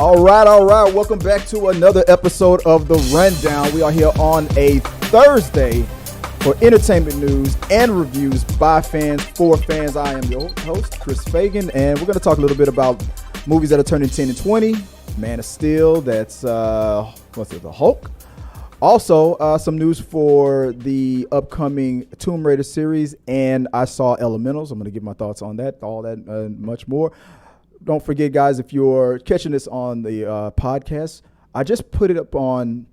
All right. Welcome back to another episode of The Rundown. We are here on a Thursday for entertainment news and reviews by fans, for fans. I am your host, Chris Fagan, and we're going to talk a little bit about movies that are turning 10 and 20. Man of Steel, that's, The Hulk. Also, some news for the upcoming Tomb Raider series, and I saw Elementals. I'm going to give my thoughts on that, all that, much more. Don't forget, guys, if you're catching this on the podcast, I just put it up on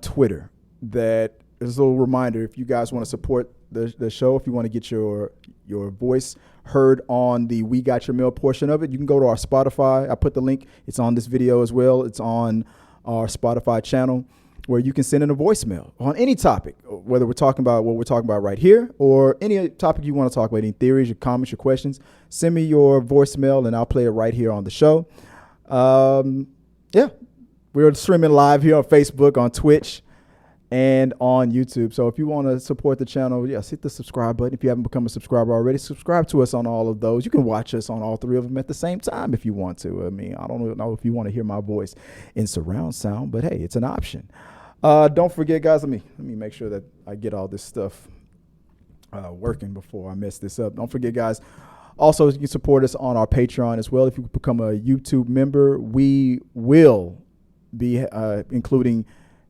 Twitter. That is a little reminder. If you guys want to support the show, if you want to get your voice heard on the We Got Your Mail portion of it, you can go to our Spotify. I put the link. It's on this video as well. It's on our Spotify channel, where you can send in a voicemail on any topic, whether we're talking about what we're talking about right here or any topic you want to talk about, any theories, your comments, your questions. Send me your voicemail and I'll play it right here on the show. We're streaming live here on Facebook, on Twitch, and on YouTube. So if you want to support the channel, yes, hit the subscribe button. If you haven't become a subscriber already, subscribe to us on all of those. You can watch us on all three of them at the same time if you want to. I mean, I don't know if you want to hear my voice in surround sound, but hey, it's an option. Don't forget, guys, let me make sure that I get all this stuff working before I mess this up. Don't forget, guys, also you can support us on our Patreon as well. If you become a YouTube member, we will be including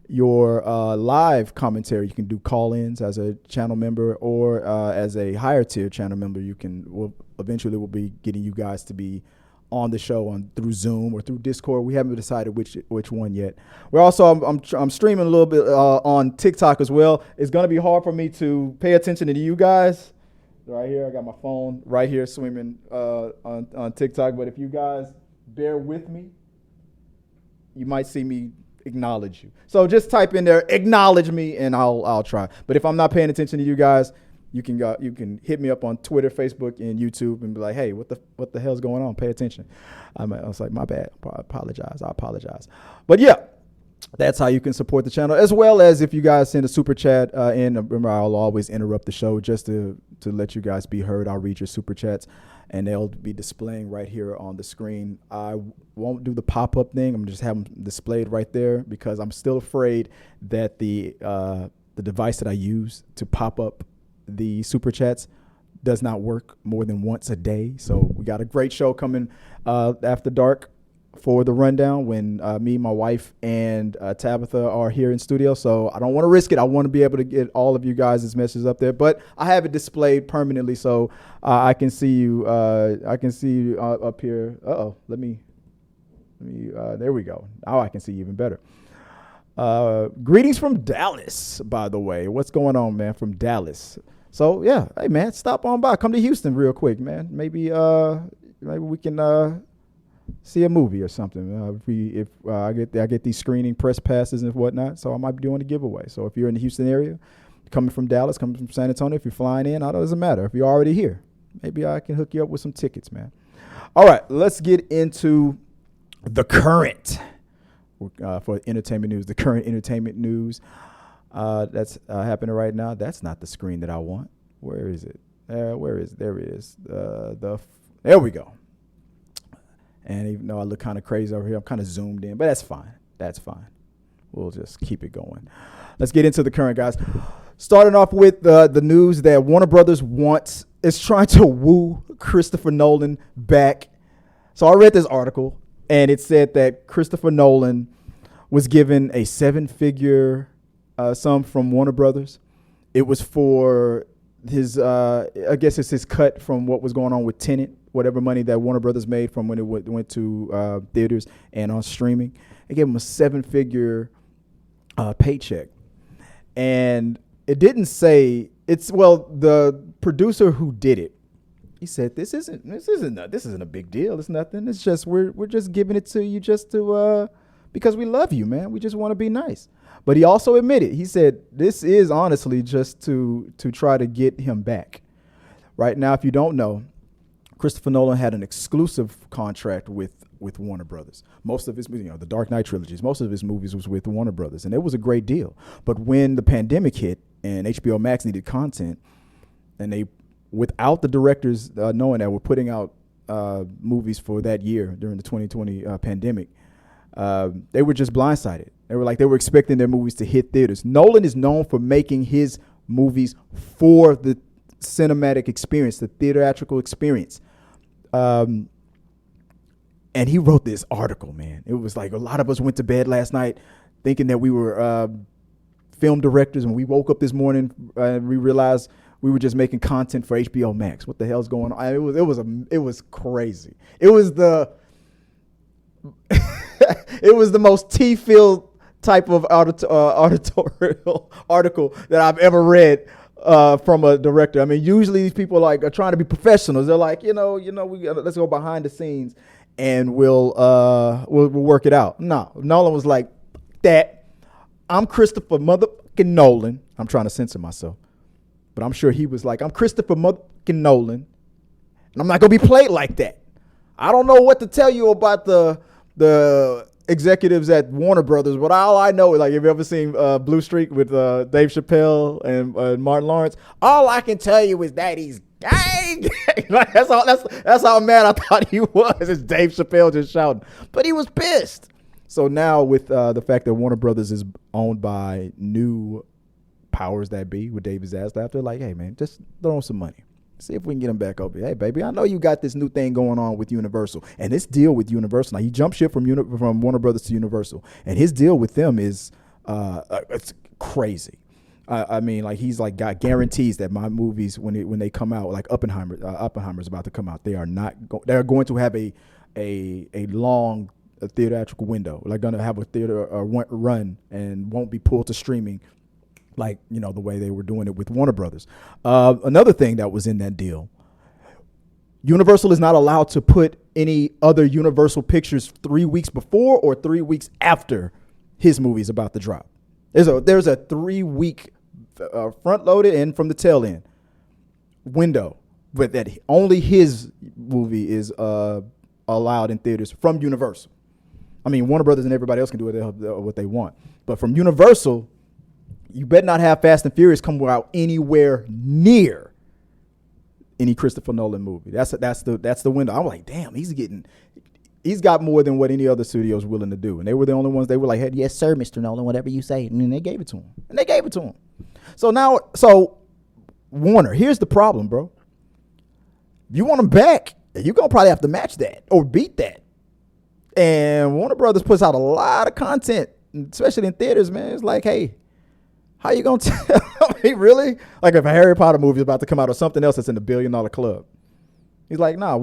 your live commentary. You can do call-ins as a channel member, or as a higher tier channel member. We'll eventually be getting you guys to be on the show through Zoom or through Discord. We haven't decided which one yet. We're also I'm streaming a little bit on TikTok as well. It's gonna be hard for me to pay attention to you guys. Right here, I got my phone right here swimming on TikTok. But if you guys bear with me, you might see me acknowledge you. So just type in there, acknowledge me, and I'll try. But if I'm not paying attention to you guys, you can hit me up on Twitter, Facebook, and YouTube and be like, hey, what the hell's going on? Pay attention. I was like, my bad. I apologize. But yeah, that's how you can support the channel, as well as if you guys send a super chat in. Remember, I'll always interrupt the show just to let you guys be heard. I'll read your super chats, and they'll be displaying right here on the screen. I won't do the pop-up thing. I'm just have them displayed right there because I'm still afraid that the device that I use to pop up the super chats does not work more than once a day. So we got a great show coming after dark for the rundown when me, my wife, and Tabitha are here in studio. So I don't want to risk it. I want to be able to get all of you guys' messages up there, but I have it displayed permanently so I can see you. I can see you up here. Let me. There we go. Now I can see you even better. Greetings from Dallas, by the way. What's going on, man? From Dallas. So yeah, hey man, stop on by. Come to Houston real quick, man. Maybe we can see a movie or something. If I get these screening press passes and whatnot, so I might be doing a giveaway. So if you're in the Houston area, coming from Dallas, coming from San Antonio, if you're flying in, it doesn't matter. If you're already here, maybe I can hook you up with some tickets, man. All right, let's get into the current for entertainment news. The current entertainment news that's happening right now. That's not the screen that I want. Where is it? There it is. There we go. And even though I look kind of crazy over here, I'm kind of zoomed in, but that's fine. We'll just keep it going. Let's get into the current, guys. Starting off with the news that Warner Brothers is trying to woo Christopher Nolan back. So I read this article, and it said that Christopher Nolan was given a 7-figure sum from Warner Brothers. It was for his, I guess it's his cut from what was going on with Tenet, whatever money that Warner Brothers made from when it went to theaters and on streaming. They gave him a 7-figure paycheck. And it didn't say, the producer who did it, he said, this isn't a big deal. It's nothing. It's just, we're just giving it to you just to, because we love you, man. We just want to be nice. But he also admitted, he said, this is honestly just to try to get him back. Right now, if you don't know, Christopher Nolan had an exclusive contract with Warner Brothers. Most of his, the Dark Knight trilogies, most of his movies was with Warner Brothers, and it was a great deal. But when the pandemic hit and HBO Max needed content, and they, without the directors knowing that, were putting out movies for that year during the 2020 pandemic, They were just blindsided. They were expecting their movies to hit theaters. Nolan is known for making his movies for the cinematic experience, the theatrical experience. And he wrote this article, man. It was like a lot of us went to bed last night thinking that we were film directors, and we woke up this morning and we realized we were just making content for HBO Max. What the hell's going on? It was crazy. It was the it was the most tea-filled type of editorial article that I've ever read from a director. I mean, usually these people are trying to be professionals. They're like, let's go behind the scenes and we'll work it out. No, Nolan was like, that I'm Christopher motherfucking Nolan. I'm trying to censor myself, but I'm sure he was like, I'm Christopher motherfucking Nolan, and I'm not gonna be played like that. I don't know what to tell you about the executives at Warner Brothers, but all I know is, like, have you ever seen Blue Streak with Dave Chappelle and Martin Lawrence? All I can tell you is that he's gang. That's how mad I thought he was. It's Dave Chappelle just shouting, but he was pissed. So now with the fact that Warner Brothers is owned by new powers that be with David Zaslav, they're like, hey man, just throw him some money. See if we can get him back over here. Hey, baby, I know you got this new thing going on with Universal. And this deal with Universal, now he jumped ship from Warner Brothers to Universal. And his deal with them is it's crazy. I mean, like, he's like got guarantees that my movies, when they come out, like Oppenheimer's about to come out, they're going to have a long theatrical window. They're going to have a theater run and won't be pulled to streaming like, the way they were doing it with Warner Brothers. Another thing that was in that deal, Universal is not allowed to put any other Universal pictures 3 weeks before or 3 weeks after his movie is about to drop. There's a 3 week front loaded and from the tail end window, but that only his movie is allowed in theaters from Universal. I mean, Warner Brothers and everybody else can do what they want, but from Universal, you better not have Fast and Furious come out anywhere near any Christopher Nolan movie. That's the window. I'm like, damn, he's got more than what any other studio is willing to do. And they were the only ones. They were like, hey, yes, sir, Mr. Nolan, whatever you say. And then they gave it to him. So Warner, here's the problem, bro. If you want him back, you're going to probably have to match that or beat that. And Warner Brothers puts out a lot of content, especially in theaters, man. It's like, hey, how you going to tell me, really? Like, if a Harry Potter movie is about to come out or something else that's in the $1 billion club. He's like, nah,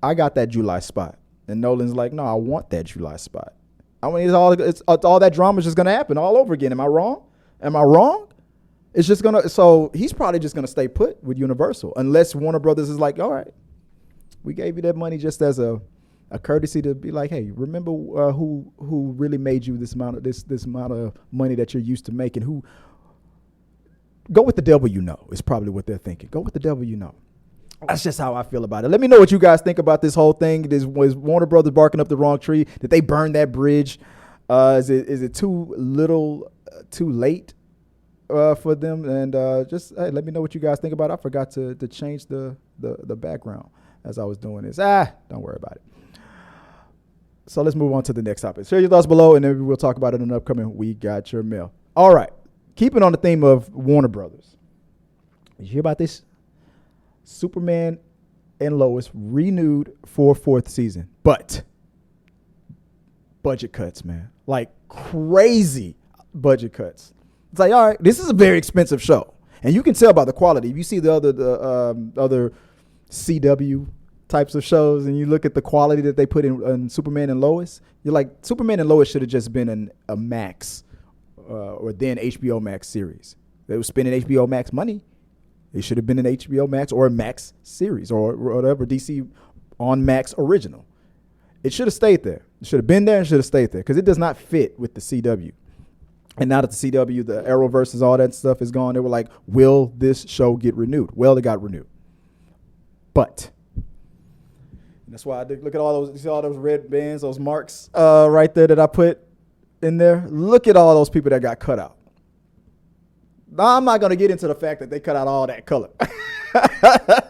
I got that July spot. And Nolan's like, no, I want that July spot. I mean, it's all that drama is just going to happen all over again. Am I wrong? It's just going to, so he's probably just going to stay put with Universal unless Warner Brothers is like, all right, we gave you that money just as a courtesy to be like, hey, remember who really made you this amount of money that you're used to making? Go with the devil you know is probably what they're thinking. Go with the devil you know. That's just how I feel about it. Let me know what you guys think about this whole thing. Was Warner Brothers barking up the wrong tree? Did they burn that bridge? Is it too little, too late for them? And just hey, let me know what you guys think about it. I forgot to change the background as I was doing this. Don't worry about it. So let's move on to the next topic. Share your thoughts below, and then we'll talk about it in an upcoming We Got Your Mail. All right. Keeping on the theme of Warner Brothers. Did you hear about this? Superman and Lois renewed for a 4th season. But budget cuts, man. Like crazy budget cuts. It's like, all right, this is a very expensive show. And you can tell by the quality. If you see the other CW types of shows and you look at the quality that they put in Superman and Lois, you're like, Superman and Lois should have just been a Max or then HBO Max series. They were spending HBO Max money. It should have been an HBO Max or a Max series or whatever, DC on Max original. It should have stayed there. It should have been there and should have stayed there because it does not fit with the CW. And now that the CW, the Arrowverse, all that stuff is gone, they were like, will this show get renewed? Well, it got renewed. But that's why I did look at all those. You see all those red bands, those marks right there that I put in there. Look at all those people that got cut out. Now, I'm not going to get into the fact that they cut out all that color.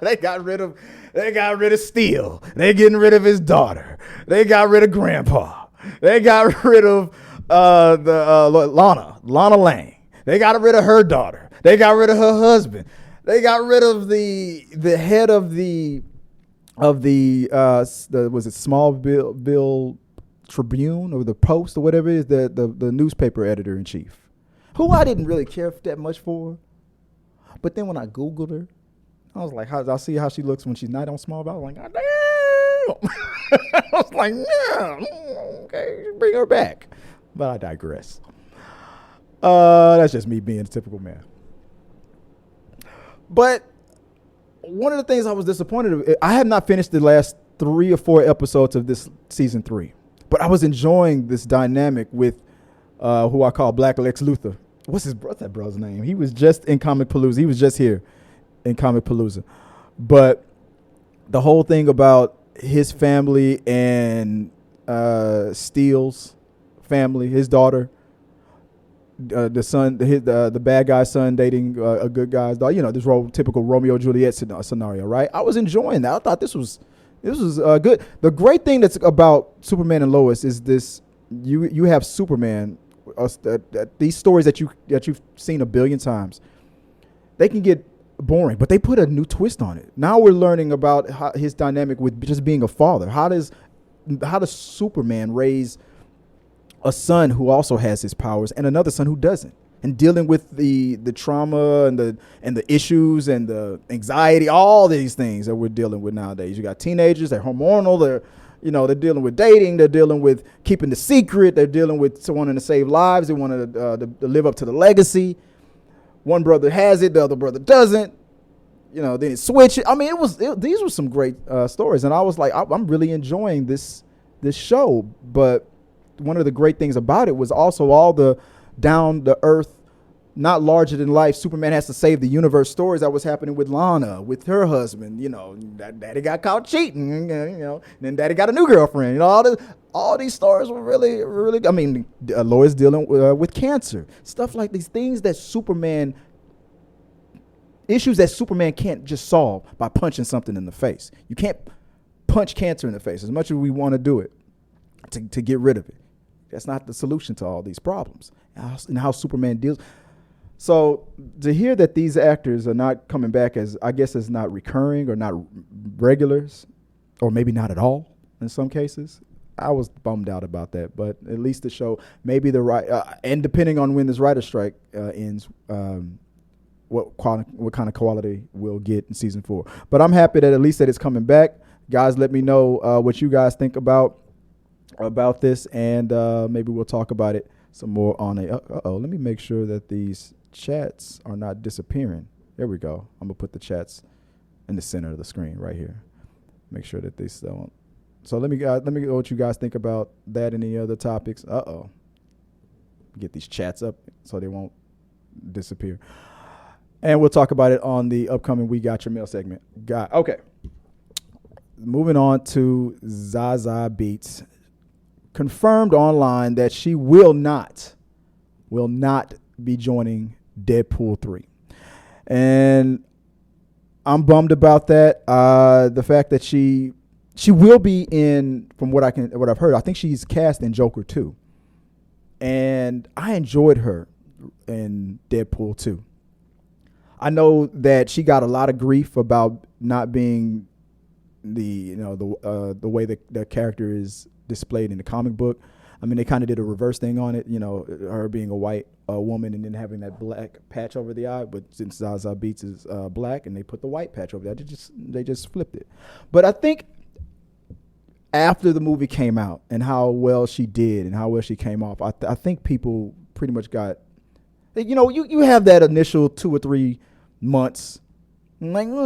They got rid of Steel. They getting rid of his daughter. They got rid of Grandpa. They got rid of Lana Lang. They got rid of her daughter. They got rid of her husband. They got rid of the head of the was it Smallville Tribune or the Post or whatever it is, the newspaper editor in chief, who I didn't really care that much for. But then when I Googled her, I was like, I see how she looks when she's not on Smallville. I was like, God damn. I was like, yeah, okay, bring her back. But I digress. That's just me being a typical man. But one of the things I was disappointed in, I have not finished the last 3 or 4 episodes of this season 3, but I was enjoying this dynamic with who I call Black Lex Luthor. What's that brother's name? He was just in Comic Palooza. He was just here in Comic Palooza. But the whole thing about his family and Steele's family, his daughter, the son, the bad guy's son dating a good guy's daughter. You know, this typical Romeo and Juliet scenario, right? I was enjoying that. I thought this was good. The great thing that's about Superman and Lois is this: you have Superman. These stories that you've seen a billion times, they can get boring, but they put a new twist on it. Now we're learning about his dynamic with just being a father. How does Superman raise a son who also has his powers and another son who doesn't, and dealing with the trauma and the issues and the anxiety, all these things that we're dealing with nowadays. You got teenagers, they're hormonal, they're dealing with dating, they're dealing with keeping the secret, they're dealing with wanting to save lives, they want to live up to the legacy. One brother has it, the other brother doesn't. Then it switches. I mean, these were some great stories, and I was like, I'm really enjoying this show. But one of the great things about it was also all the down to earth, not larger than life, Superman has to save the universe stories that was happening with Lana, with her husband. Daddy got caught cheating. And then Daddy got a new girlfriend. All these stories were really, really. I mean, Lois dealing with cancer, stuff like these things that issues that Superman can't just solve by punching something in the face. You can't punch cancer in the face as much as we want to do it to get rid of it. That's not the solution to all these problems. And how Superman deals. So to hear that these actors are not coming back as not recurring or not regulars, or maybe not at all in some cases, I was bummed out about that. But at least the show, maybe and depending on when this writer's strike ends, what kind of quality we'll get in season 4. But I'm happy that at least that it's coming back. Guys, let me know what you guys think about this, and maybe we'll talk about it some more on let me make sure that these chats are not disappearing. There we go. I'm gonna put the chats in the center of the screen right here. Make sure that they don't. So let me know what you guys think about that and any other topics. Get these chats up so they won't disappear. And we'll talk about it on the upcoming We Got Your Mail segment. Okay. Moving on to Zazie Beetz. Confirmed online that she will not be joining Deadpool 3. And I'm bummed about that. The fact that she will be in, from what I've heard, I think she's cast in Joker 2. And I enjoyed her in Deadpool 2. I know that she got a lot of grief about not being the way the character is displayed in the comic book. I mean, they kind of did a reverse thing on it, her being a white woman and then having that black patch over the eye. But since Zazie Beetz is black and they put the white patch over there, they just flipped it. But I think after the movie came out and how well she did and how well she came off, I think people pretty much got, you have that initial 2 or 3 months, like, and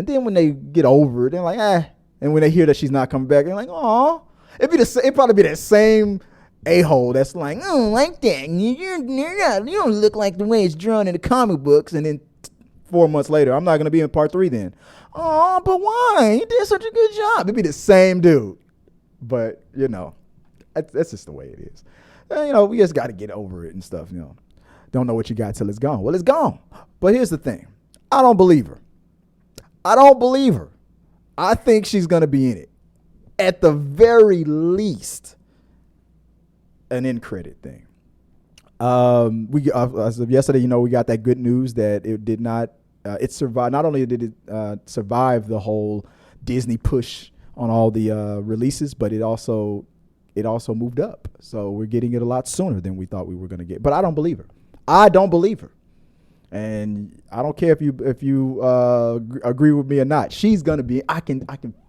then when they get over it, they're like, and when they hear that she's not coming back, they're like, oh, it'd probably be that same a-hole that's like, oh, like that. You don't look like the way it's drawn in the comic books. And then 4 months later, I'm not going to be in part 3 then. Oh, but why? You did such a good job. It'd be the same dude. But, that's just the way it is. We just got to get over it and stuff, Don't know what you got till it's gone. Well, it's gone. But here's the thing. I don't believe her. I think she's going to be in it. at the very least, an end credit thing. We as of yesterday, we got that good news that it did not. It survived. Not only did it survive the whole Disney push on all the releases, but it also moved up. So we're getting it a lot sooner than we thought we were going to get. But I don't believe her. And I don't care if you agree with me or not. She's gonna be. I can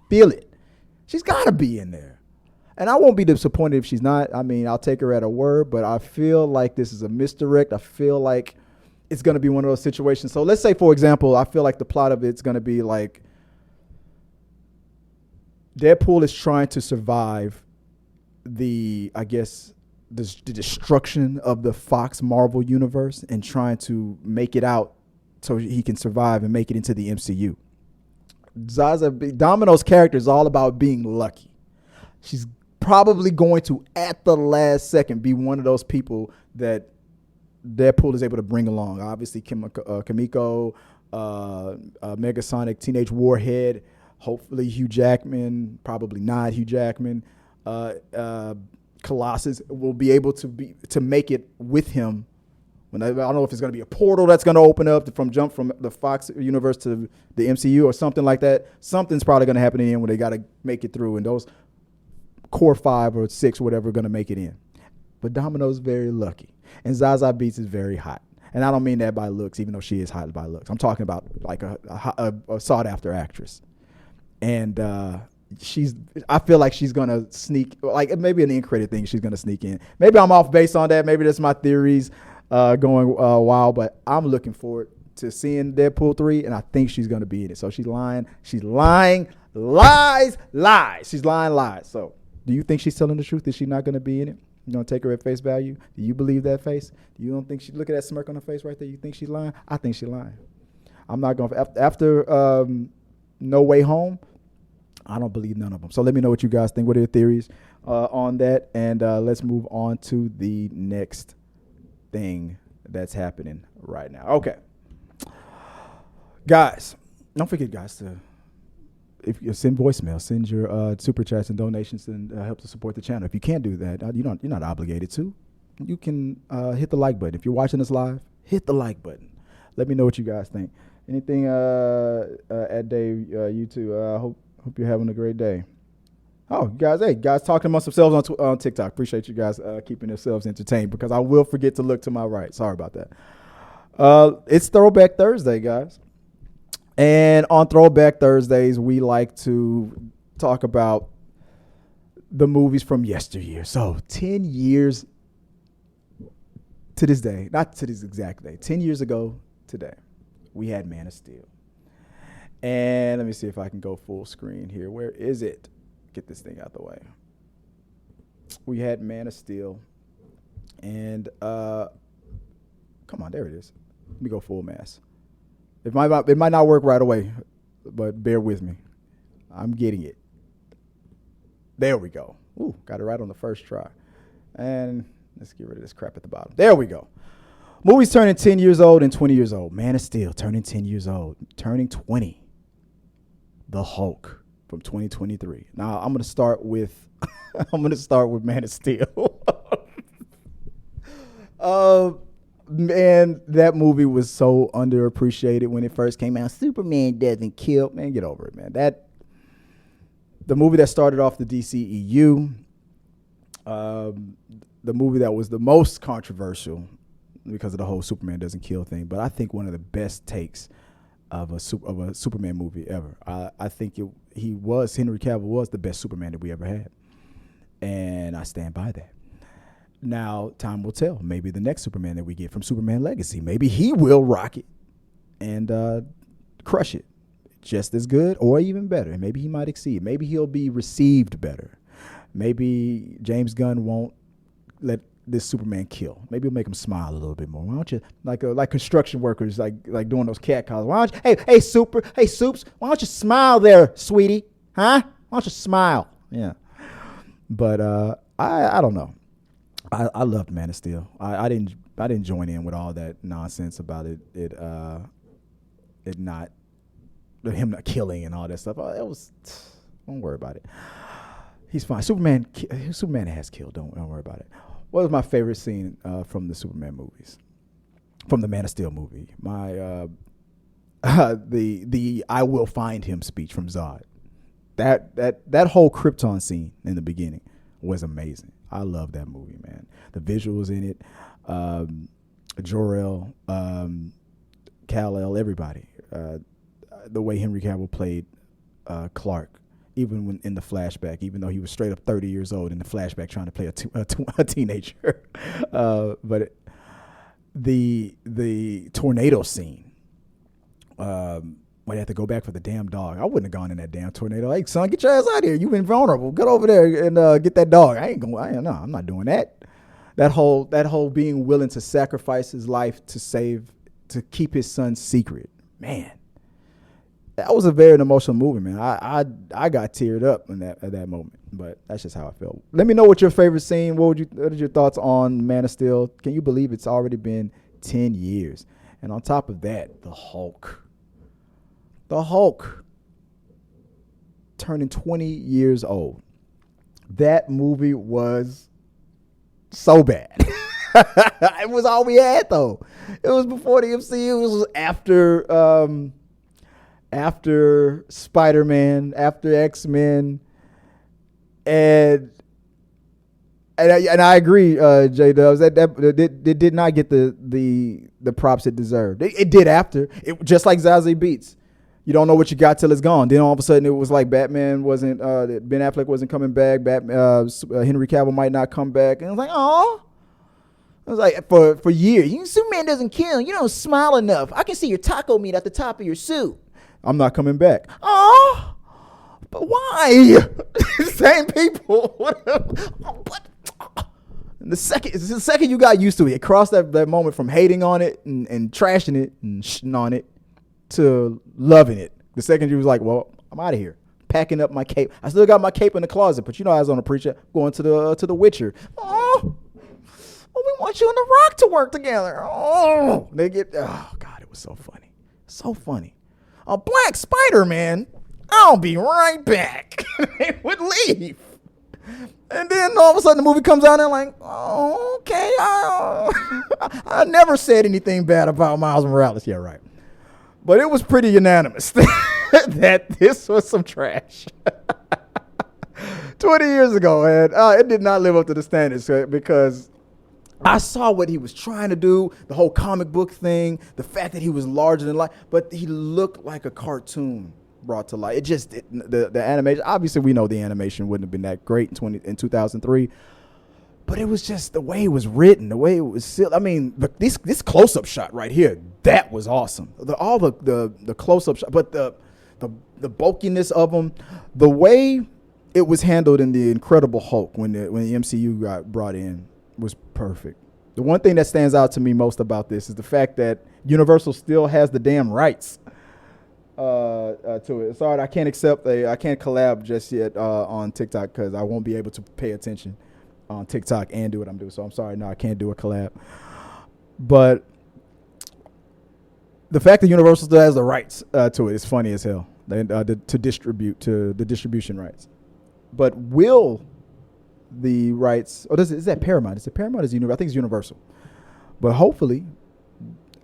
feel it. She's gotta be in there, and I won't be disappointed if she's not. I mean, I'll take her at her word. But I feel like this is a misdirect. I feel like it's gonna be one of those situations. So let's say, for example, I feel like the plot of it's gonna be like Deadpool is trying to survive the destruction of the Fox Marvel universe and trying to make it out so he can survive and make it into the MCU. Domino's character is all about being lucky. She's probably going to, at the last second, be one of those people that Deadpool is able to bring along. Obviously, Kimiko, Megasonic, Teenage Warhead, hopefully Hugh Jackman, probably not Hugh Jackman, Colossus will be able to make it with him. I don't know if it's going to be a portal that's going to open up jump from the Fox universe to the MCU or something like that. Something's probably going to happen in the end where they got to make it through, and those core 5 or 6 or whatever are going to make it in. But Domino's very lucky, and Zazie Beetz is very hot. And I don't mean that by looks, even though she is hot by looks. I'm talking about like a sought after actress, and I feel like she's gonna sneak, like maybe an end credit thing. She's gonna sneak in. Maybe I'm off base on that. Maybe that's my theories going wild. But I'm looking forward to seeing Deadpool 3, and I think she's gonna be in it. So she's lying. She's lying. Lies. She's lying. Lies. So do you think she's telling the truth? Is she not gonna be in it? You gonna take her at face value? Do you believe that face? You don't think she look at that smirk on her face right there? You think she's lying? I think she's lying. I'm not gonna after No Way Home. I don't believe none of them. So let me know what you guys think. What are your theories on that? And let's move on to the next thing that's happening right now. Okay. Guys, don't forget, guys, to if you send voicemail, send your super chats and donations and help to support the channel. If you can't do that, you're not obligated to. You can hit the like button. If you're watching us live, hit the like button. Let me know what you guys think. Anything at Dave, you too. Hope you're having a great day. Oh, guys talking amongst themselves on TikTok. Appreciate you guys keeping yourselves entertained because I will forget to look to my right. Sorry about that. It's Throwback Thursday, guys. And on Throwback Thursdays, we like to talk about the movies from yesteryear. So 10 years to this day, not to this exact day, 10 years ago today, we had Man of Steel. And let me see if I can go full screen here. Where is it? Get this thing out the way. We had Man of Steel. And come on, there it is. Let me go full mass. It might not work right away, but bear with me. I'm getting it. There we go. Ooh, got it right on the first try. And let's get rid of this crap at the bottom. There we go. Movies turning 10 years old and 20 years old. Man of Steel turning 10 years old, turning 20. The Hulk from 2023. Now I'm gonna start with Man of Steel. Man, that movie was so underappreciated when it first came out. Superman doesn't kill. Man, get over it, man. The movie that started off the DCEU, the movie that was the most controversial because of the whole Superman doesn't kill thing. But I think one of the best takes of a Superman movie ever. I think Henry Cavill was the best Superman that we ever had. And I stand by that. Now, time will tell. Maybe the next Superman that we get from Superman Legacy, maybe he will rock it and crush it just as good or even better. And maybe he might exceed. Maybe he'll be received better. Maybe James Gunn won't let this Superman kill. Maybe he'll make him smile a little bit more. Why don't you, like construction workers, like doing those cat calls? Why don't you, hey, Soups, why don't you smile there, sweetie? Huh? Why don't you smile? Yeah. But I don't know. I loved Man of Steel. I didn't join in with all that nonsense about him not killing and all that stuff. Don't worry about it. He's fine. Superman has killed. Don't worry about it. What was my favorite scene from the Superman movies? From the Man of Steel movie, my the I will find him speech from Zod. That whole Krypton scene in the beginning was amazing. I love that movie, man. The visuals in it, Jor-El, Kal-El, everybody. The way Henry Cavill played Clark, even when in the flashback, even though he was straight up 30 years old in the flashback trying to play a teenager. But the tornado scene, when they had to go back for the damn dog. I wouldn't have gone in that damn tornado. Hey, son, get your ass out of here. You've been vulnerable. Get over there and get that dog. I'm not doing that. That whole being willing to sacrifice his life to keep his son's secret. Man, that was a very emotional movie, man. I got teared up at that moment, but that's just how I felt. Let me know what your favorite scene. What are your thoughts on Man of Steel? Can you believe it's already been 10 years? And on top of that, the Hulk turning 20 years old. That movie was so bad. It was all we had, though. It was before the MCU. It was after Spider-Man, after X-Men, and I agree, J-Dubs, that did not get the props it deserved. It did after. It just like Zazie Beetz. You don't know what you got till it's gone. Then all of a sudden it was like Batman wasn't, Ben Affleck wasn't coming back. Henry Cavill might not come back. And it was like, oh. I was like, for years, Superman doesn't kill. You don't smile enough. I can see your taco meat at the top of your suit. I'm not coming back. Oh, but why? Same people. And the second you got used to it, it crossed that moment from hating on it and trashing it and shitting on it to loving it. The second you was like, well, I'm out of here. Packing up my cape. I still got my cape in the closet, but I was on a preacher going to the Witcher. Oh, we want you and The Rock to work together. Oh, God, it was so funny. So funny. A black Spider-Man. I'll be right back. They would leave. And then all of a sudden the movie comes out and like, oh, okay. I never said anything bad about Miles Morales. Yeah, right. But it was pretty unanimous that this was some trash. 20 years ago, and it did not live up to the standards because I saw what he was trying to do, the whole comic book thing, the fact that he was larger than life, but he looked like a cartoon brought to life. The animation, obviously we know the animation wouldn't have been that great in 2003, but it was just the way it was written, the way it was. I mean, this close-up shot right here, that was awesome. All the close-up shot, but the bulkiness of them, the way it was handled in the Incredible Hulk when the MCU got brought in was perfect. The one thing that stands out to me most about this is the fact that Universal still has the damn rights to it. Sorry, I can't collab just yet on TikTok because I won't be able to pay attention on TikTok and do what I'm doing. So I'm sorry, no, I can't do a collab. But the fact that Universal still has the rights to it is funny as hell. To the distribution rights. But will the rights? Is that Paramount? Is it Paramount? Is Universal? I think it's Universal. But hopefully,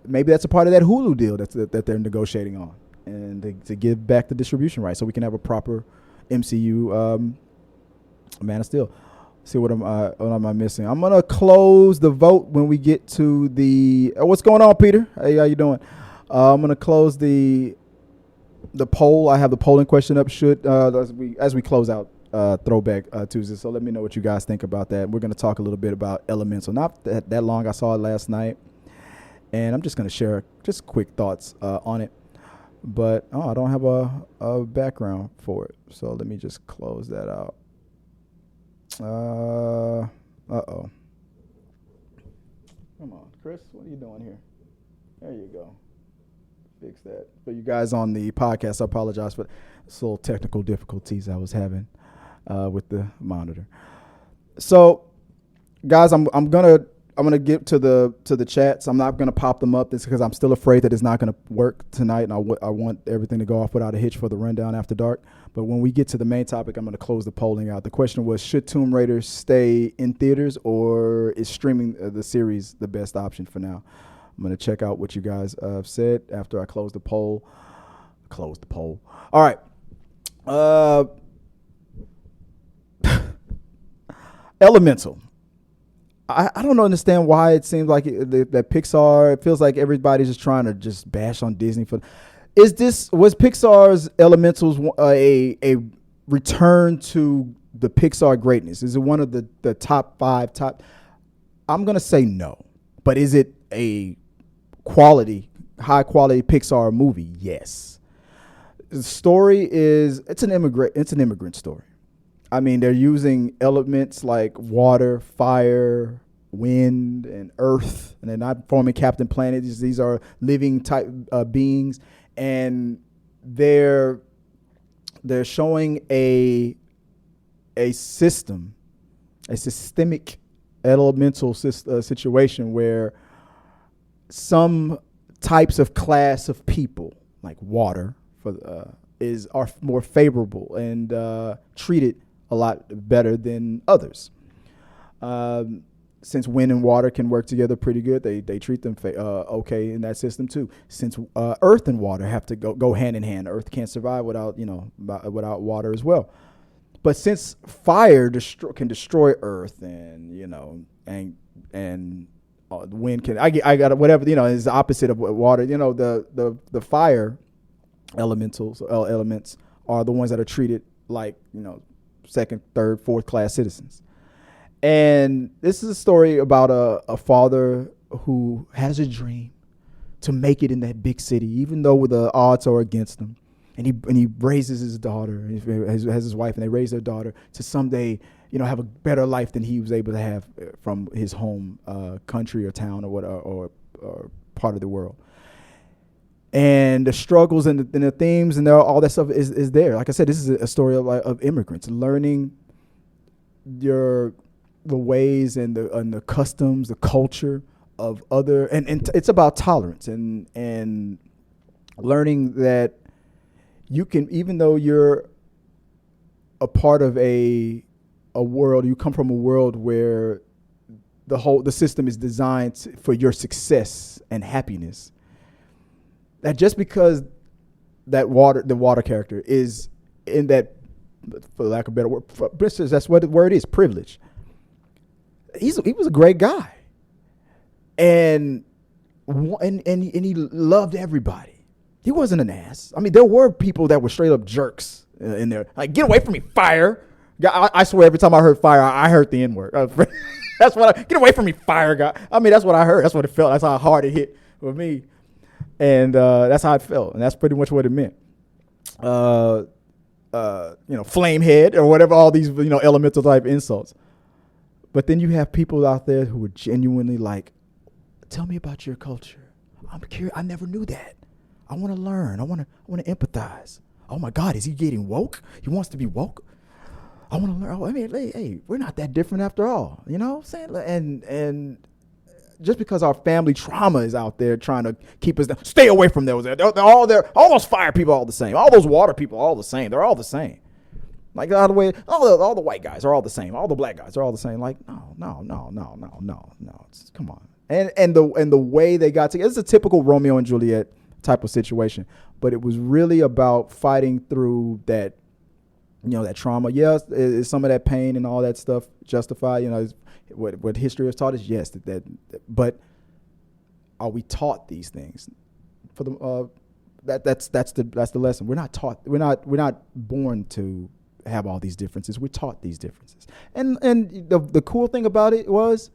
maybe that's a part of that Hulu deal that they're negotiating on, and to give back the distribution rights so we can have a proper MCU Man of Steel. See what am I missing? I'm gonna close the vote when we get to the. What's going on, Peter? Hey, how you doing? I'm gonna close the poll. I have the polling question up. As we close out Throwback Tuesday. So let me know what you guys think about that. We're going to talk a little bit about Elemental. Not that long. I saw it last night. And I'm just going to share just quick thoughts on it. But, I don't have a background for it. So let me just close that out. Uh-oh. Come on, Chris. What are you doing here? There you go. Fix that. For you guys on the podcast, I apologize for this little technical difficulties I was having with the monitor. So, guys, I'm gonna get to the chats. I'm not gonna pop them up. This because I'm still afraid that it's not gonna work tonight, and I want everything to go off without a hitch for the rundown after dark. But when we get to the main topic, I'm going to close the polling out. The question was, should Tomb Raider stay in theaters, or is streaming the series the best option for now? I'm going to check out what you guys have said after I close the poll. Close the poll. All right. Elemental. I don't understand why it seems like that Pixar, it feels like everybody's just trying to just bash on Disney for. Was Pixar's Elementals a return to the Pixar greatness? Is it one of the top 5 top? I'm going to say no. But is it a high quality Pixar movie? Yes. The story it's an immigrant story. I mean, they're using elements like water, fire, wind, and earth, and they're not forming Captain Planet. These are living type beings, and they're showing a systemic elemental situation where some types of class of people, like water, are more favorable and treated a lot better than others. Since wind and water can work together pretty good, they treat them okay in that system too. Since earth and water have to go hand in hand, earth can't survive without water as well. But since fire can destroy earth, and the wind can, I got whatever, is the opposite of water. The fire elements are the ones that are treated like second, third, fourth class citizens. And this is a story about a father who has a dream to make it in that big city, even though the odds are against him. And he raises his daughter, has his wife, and they raise their daughter to someday, have a better life than he was able to have from his home country or town or part of the world. And the struggles and the themes and all that stuff is there. Like I said, this is a story of immigrants learning the ways and the customs, the culture of other, and it's about tolerance and learning that you can, even though you're a part of a world, you come from a world where the system is designed for your success and happiness. That just because the water character is in that, for lack of a better word, that's what the word is, privilege. He was a great guy, and he loved everybody. He wasn't an ass. I mean, there were people that were straight up jerks in there. Like, get away from me, fire! I swear, every time I heard fire, I heard the N-word. That's what get away from me, fire guy. I mean, that's what I heard. That's what it felt. That's how hard it hit with me. And that's how it felt, and that's pretty much what it meant. Flame head or whatever, all these elemental type insults. But then you have people out there who are genuinely like, tell me about your culture. I'm curious. I never knew that. I want to learn. I want to empathize. Oh my God, is he getting woke? He wants to be woke. I want to learn. I mean, hey, we're not that different after all. You know what I'm saying? And just because our family trauma is out there trying to keep us down, stay away from those. They're all there. All those fire people are all the same. All those water people are all the same. They're all the same. Like, all the white guys are all the same. All the black guys are all the same. Like, no. Come on. And the way they got together, it's a typical Romeo and Juliet type of situation. But it was really about fighting through that, that trauma. Yes, is some of that pain and all that stuff justified? What history has taught us, yes, but are we taught these things? For the that's the lesson. We're not taught. We're not born to have all these differences. We're taught these differences. And the cool thing about it was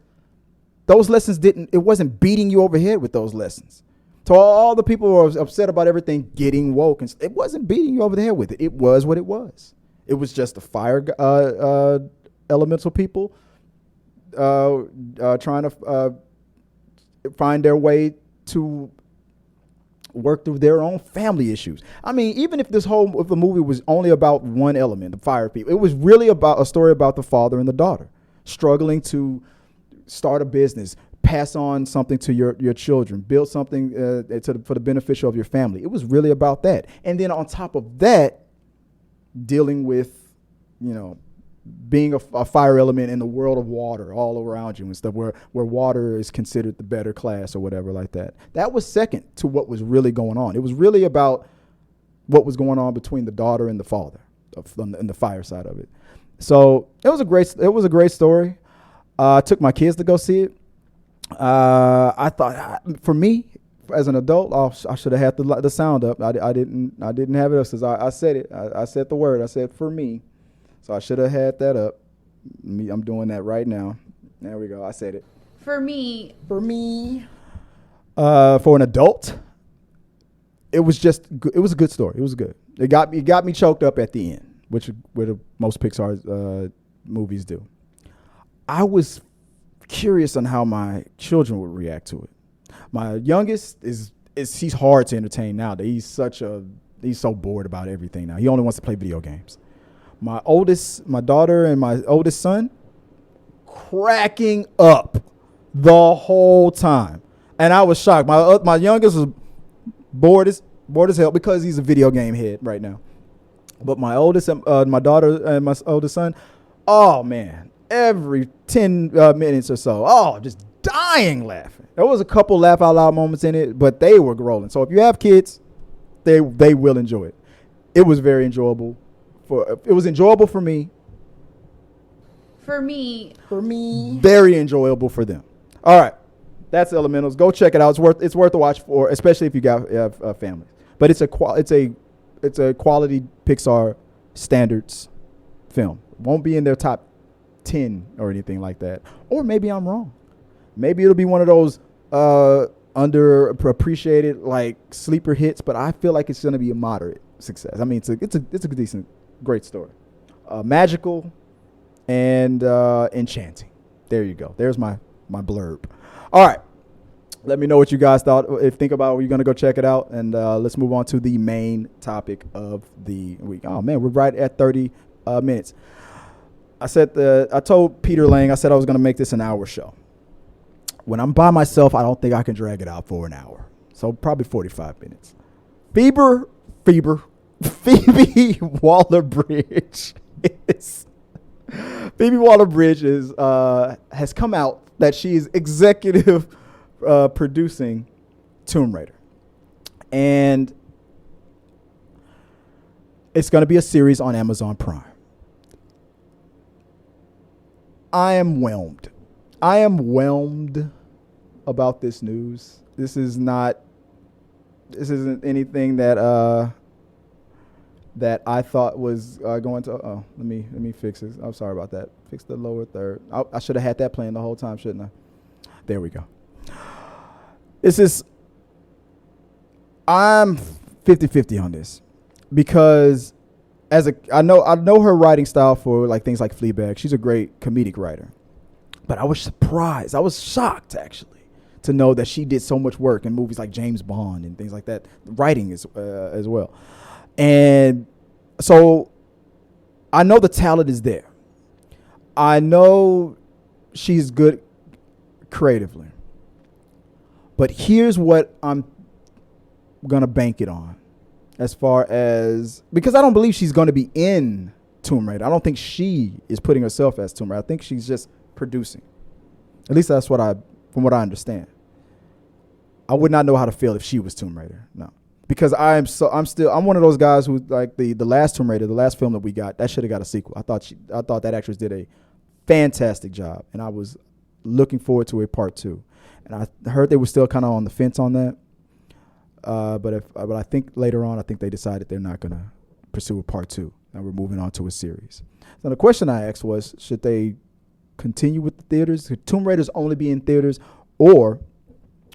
those lessons it wasn't beating you over the head with those lessons. So all the people who were upset about everything getting woke, and it wasn't beating you over the head with it. It was what it was. It was just the fire elemental people trying to find their way to work through their own family issues. I mean, even if if the movie was only about one element, the fire people, it was really about a story about the father and the daughter struggling to start a business, pass on something to your children, build something for the beneficial of your family. It was really about that. And then on top of that, dealing with, you know, being a fire element in the world of water all around you and stuff, where water is considered the better class or whatever like that. That was second to what was really going on. It was really about what was going on between the daughter and the father in the fire side of it. So it was a great story. I took my kids to go see it. I thought, for me, as an adult, I should have had the sound up. I didn't have it up since I said it. I said the word. I said for me, so I should have had that up. I'm doing that right now. There we go. I said it. For me. For an adult, it was a good story. It was good. It got me choked up at the end, which most Pixar movies do. I was curious on how my children would react to it. My youngest he's hard to entertain now. He's so bored about everything now. He only wants to play video games. My daughter and my oldest son, cracking up the whole time. And I was shocked. My youngest was bored as hell because he's a video game head right now. But my daughter and my oldest son, oh man, every 10 minutes or so, just dying laughing. There was a couple laugh out loud moments in it, but they were rolling. So if you have kids, they will enjoy it. It was very enjoyable. It was enjoyable for me. For me. Very enjoyable for them. All right, that's Elementals. Go check it out. It's worth a watch for, especially if you have families. But it's a quality Pixar standards film. Won't be in their top 10 or anything like that. Or maybe I'm wrong. Maybe it'll be one of those underappreciated like sleeper hits. But I feel like it's going to be a moderate success. I mean, it's a decent, great story. Magical and enchanting. There you go. There's my blurb. All right. Let me know what you guys think about. We're going to go check it out. And let's move on to the main topic of the week. Oh, man, we're right at 30 minutes. I told Peter Lang, I said I was going to make this an hour show. When I'm by myself, I don't think I can drag it out for an hour. So probably 45 minutes. Phoebe Waller-Bridge has come out that she is executive producing Tomb Raider. And it's going to be a series on Amazon Prime. I am whelmed about this news. This isn't anything that I thought was going to. Oh, let me fix this. I'm sorry about that. Fix the lower third. I should have had that playing the whole time, shouldn't I? There we go. I'm 50-50 on this because I know her writing style for like things like Fleabag. She's a great comedic writer. But I was surprised. I was shocked, actually, to know that she did so much work in movies like James Bond and things like that, writing as well. And so I know the talent is there. I know she's good creatively. But here's what I'm going to bank it on as far as, because I don't believe she's going to be in Tomb Raider. I don't think she is putting herself as Tomb Raider. I think she's just producing. At least that's from what I understand. I would not know how to feel if she was Tomb Raider. No. Because I'm one of those guys who like the last Tomb Raider, the last film that we got, that should have got a sequel. I thought that actress did a fantastic job, and I was looking forward to a part 2. And I heard they were still kind of on the fence on that. But I think later on, I think they decided they're not going to pursue a part 2. Now we're moving on to a series. So the question I asked was, should they continue with the theaters? Could Tomb Raiders only be in theaters, or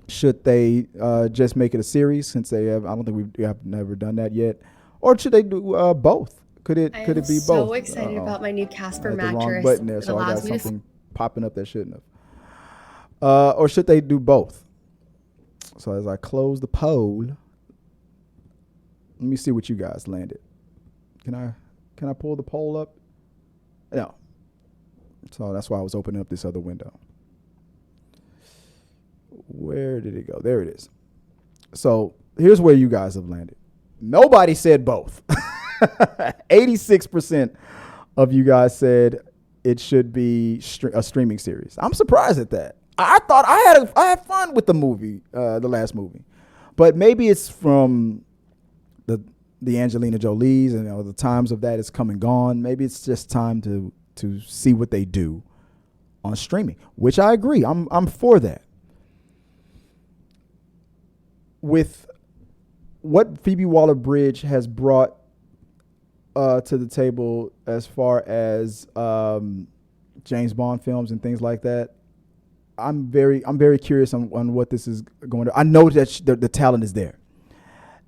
should they just make it a series since they have? I don't think we have never done that yet. Or should they do both? Could it be both? I'm so excited about my new Casper mattress. The wrong button there, so I got something popping up that shouldn't have. Or should they do both? So as I close the poll, let me see what you guys landed. Can I pull the poll up? No. So that's why I was opening up this other window. Where did it go? There it is. So here's where you guys have landed. Nobody said both. 86% of you guys said it should be a streaming series. I'm surprised at that. I thought I had fun with the movie, the last movie, but maybe it's from the Angelina Jolies and the times of that is come and gone. Maybe it's just time to see what they do on streaming, which I agree. I'm for that. With what Phoebe Waller-Bridge has brought to the table as far as James Bond films and things like that, I'm very curious on what this is going to. I know that the talent is there,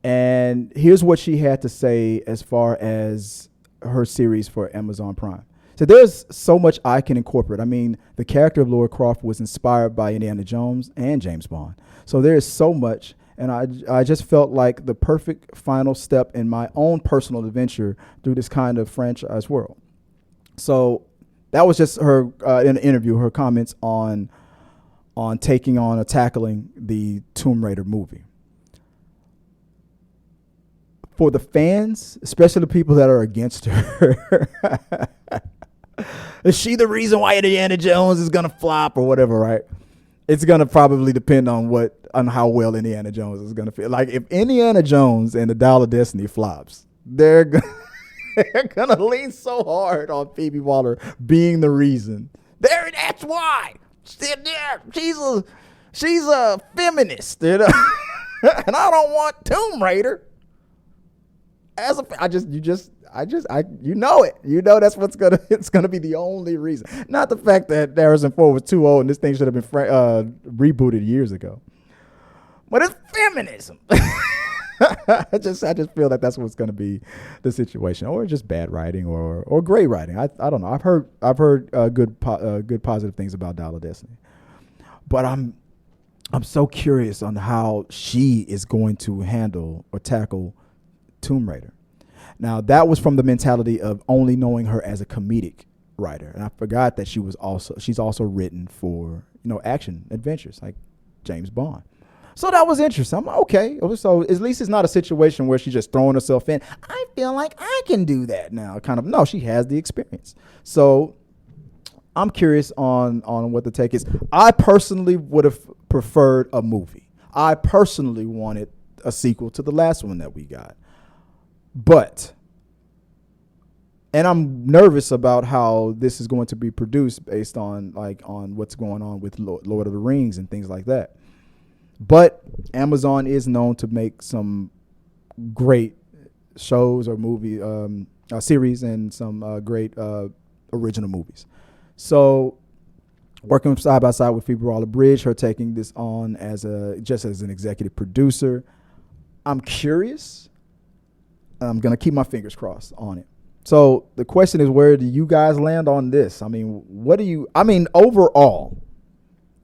and here's what she had to say as far as her series for Amazon Prime. So there's so much I can incorporate. I mean, the character of Lara Croft was inspired by Indiana Jones and James Bond. So there is so much, and I just felt like the perfect final step in my own personal adventure through this kind of franchise world. So that was just her in an interview, her comments on taking on or tackling the Tomb Raider movie. For the fans, especially the people that are against her, is she the reason why Indiana Jones is gonna flop or whatever, right? It's gonna probably depend on how well Indiana Jones is gonna feel. Like if Indiana Jones and the Dial of Destiny flops, they're gonna lean so hard on Phoebe Waller being the reason. That's why. She's a feminist, and I don't want Tomb Raider. You know it. You know that's it's gonna be the only reason. Not the fact that Harrison Ford was too old and this thing should have been rebooted years ago. But it's feminism. I just feel like that's what's gonna be the situation, or just bad writing, or great writing. I don't know. I've heard good positive things about Dial of Destiny, but I'm so curious on how she is going to handle or tackle Tomb Raider. Now, that was from the mentality of only knowing her as a comedic writer, and I forgot that she's also written for action adventures like James Bond. So that was interesting. I'm like, okay. So at least it's not a situation where she's just throwing herself in. I feel like I can do that now. Kind of. No, she has the experience. So I'm curious on what the take is. I personally would have preferred a movie. I personally wanted a sequel to the last one that we got. And I'm nervous about how this is going to be produced based on what's going on with Lord of the Rings and things like that. But Amazon is known to make some great shows or movie series and some great original movies. So working side by side with Phoebe Waller-Bridge, her taking this on as an executive producer, I'm curious. I'm going to keep my fingers crossed on it. So the question is, where do you guys land on this? I mean, overall,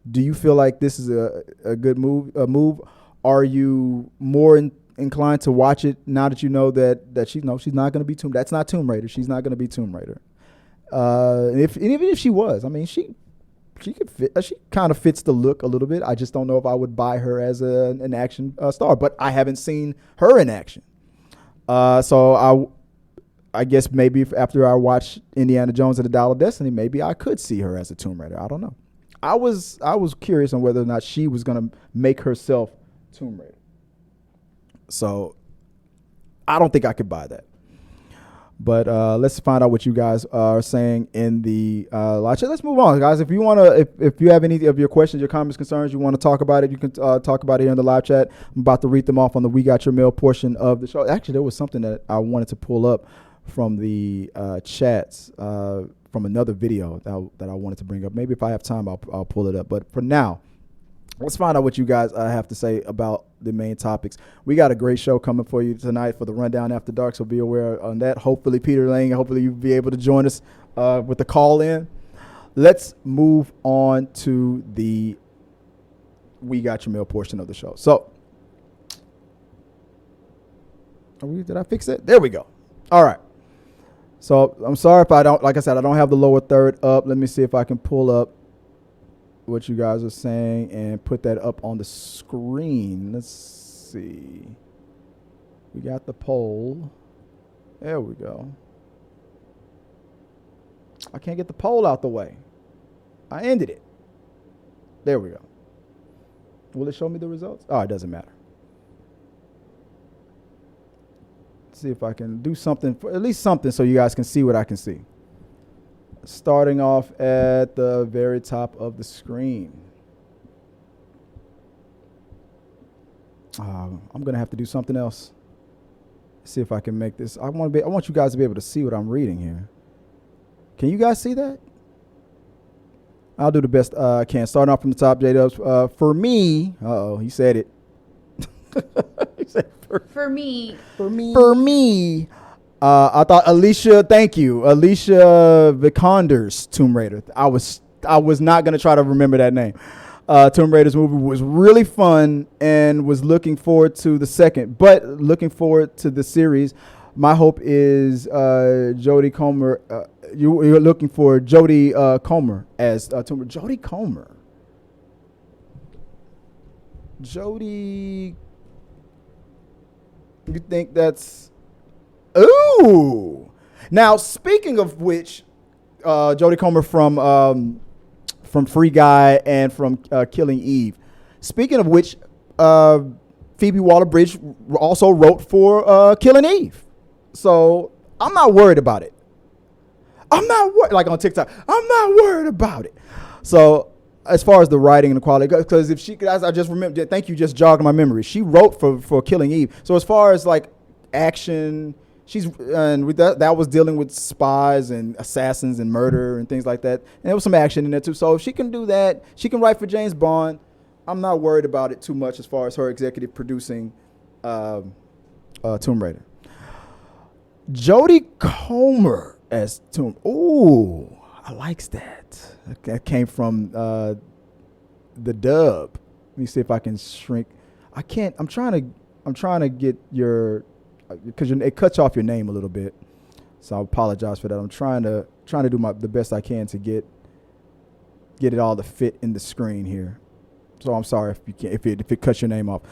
do you feel like this is a good move? Are you more inclined to watch it now that you know that she's not going to be Tomb? That's not Tomb Raider. She's not going to be Tomb Raider. And even if she was, I mean, she could fit. She kind of fits the look a little bit. I just don't know if I would buy her as an action star. But I haven't seen her in action. So I guess maybe after I watch Indiana Jones and the Dial of Destiny, maybe I could see her as a Tomb Raider. I don't know. I was curious on whether or not she was going to make herself Tomb Raider. So I don't think I could buy that. But let's find out what you guys are saying in the live chat. Let's move on, guys. If you want to, if you have any of your questions, your comments, concerns, you want to talk about it, you can talk about it here in the live chat. I'm about to read them off on the We Got Your Mail portion of the show. Actually, there was something that I wanted to pull up from the chats from another video that I wanted to bring up. Maybe if I have time, I'll pull it up. But for now, let's find out what you guys have to say about the main topics. We got a great show coming for you tonight for the Rundown After Dark, so be aware on that. Hopefully, Peter Lang, hopefully you'll be able to join us with the call in. Let's move on to the We Got Your Mail portion of the show. So, did I fix it? There we go. All right. So, I'm sorry if I don't, like I said, I don't have the lower third up. Let me see if I can pull up what you guys are saying and put that up on the screen. Let's see. We got the poll. There we go. I can't get the poll out the way. I ended it. There we go. Will it show me the results? Oh, it doesn't matter. Let's see if I can do something, at least something, so you guys can see what I can see. Starting off at the very top of the screen. I'm gonna have to do something else. See if I can make this. I want you guys to be able to see what I'm reading here. Can you guys see that? I'll do the best I can. Starting off from the top, J-Dubs. For me, he said it. He said for me. I thought Alicia. Thank you, Alicia Vikander's Tomb Raider. I was not gonna try to remember that name. Tomb Raider's movie was really fun and was looking forward to the second, but looking forward to the series. My hope is Jodie Comer. You're looking for Jodie Comer as Tomb Raider. Jodie Comer. Jodie. You think that's? Ooh. Now, speaking of which, Jodie Comer from Free Guy and from Killing Eve. Speaking of which, Phoebe Waller-Bridge also wrote for Killing Eve. So I'm not worried about it. I'm not worried, like on TikTok. I'm not worried about it. So as far as the writing and the quality, because if she, as I just remember, thank you, just jogged my memory. She wrote for Killing Eve. So as far as like action, and with that was dealing with spies and assassins and murder and things like that. And there was some action in there too. So if she can do that, she can write for James Bond. I'm not worried about it too much as far as her executive producing Tomb Raider. Jodie Comer as Tomb. Ooh, I likes that. That came from the dub. Let me see if I can shrink. I can't. I'm trying to get your, because it cuts off your name a little bit. So I apologize for that. I'm trying to do the best I can to get it all to fit in the screen here. So I'm sorry if it cuts your name off.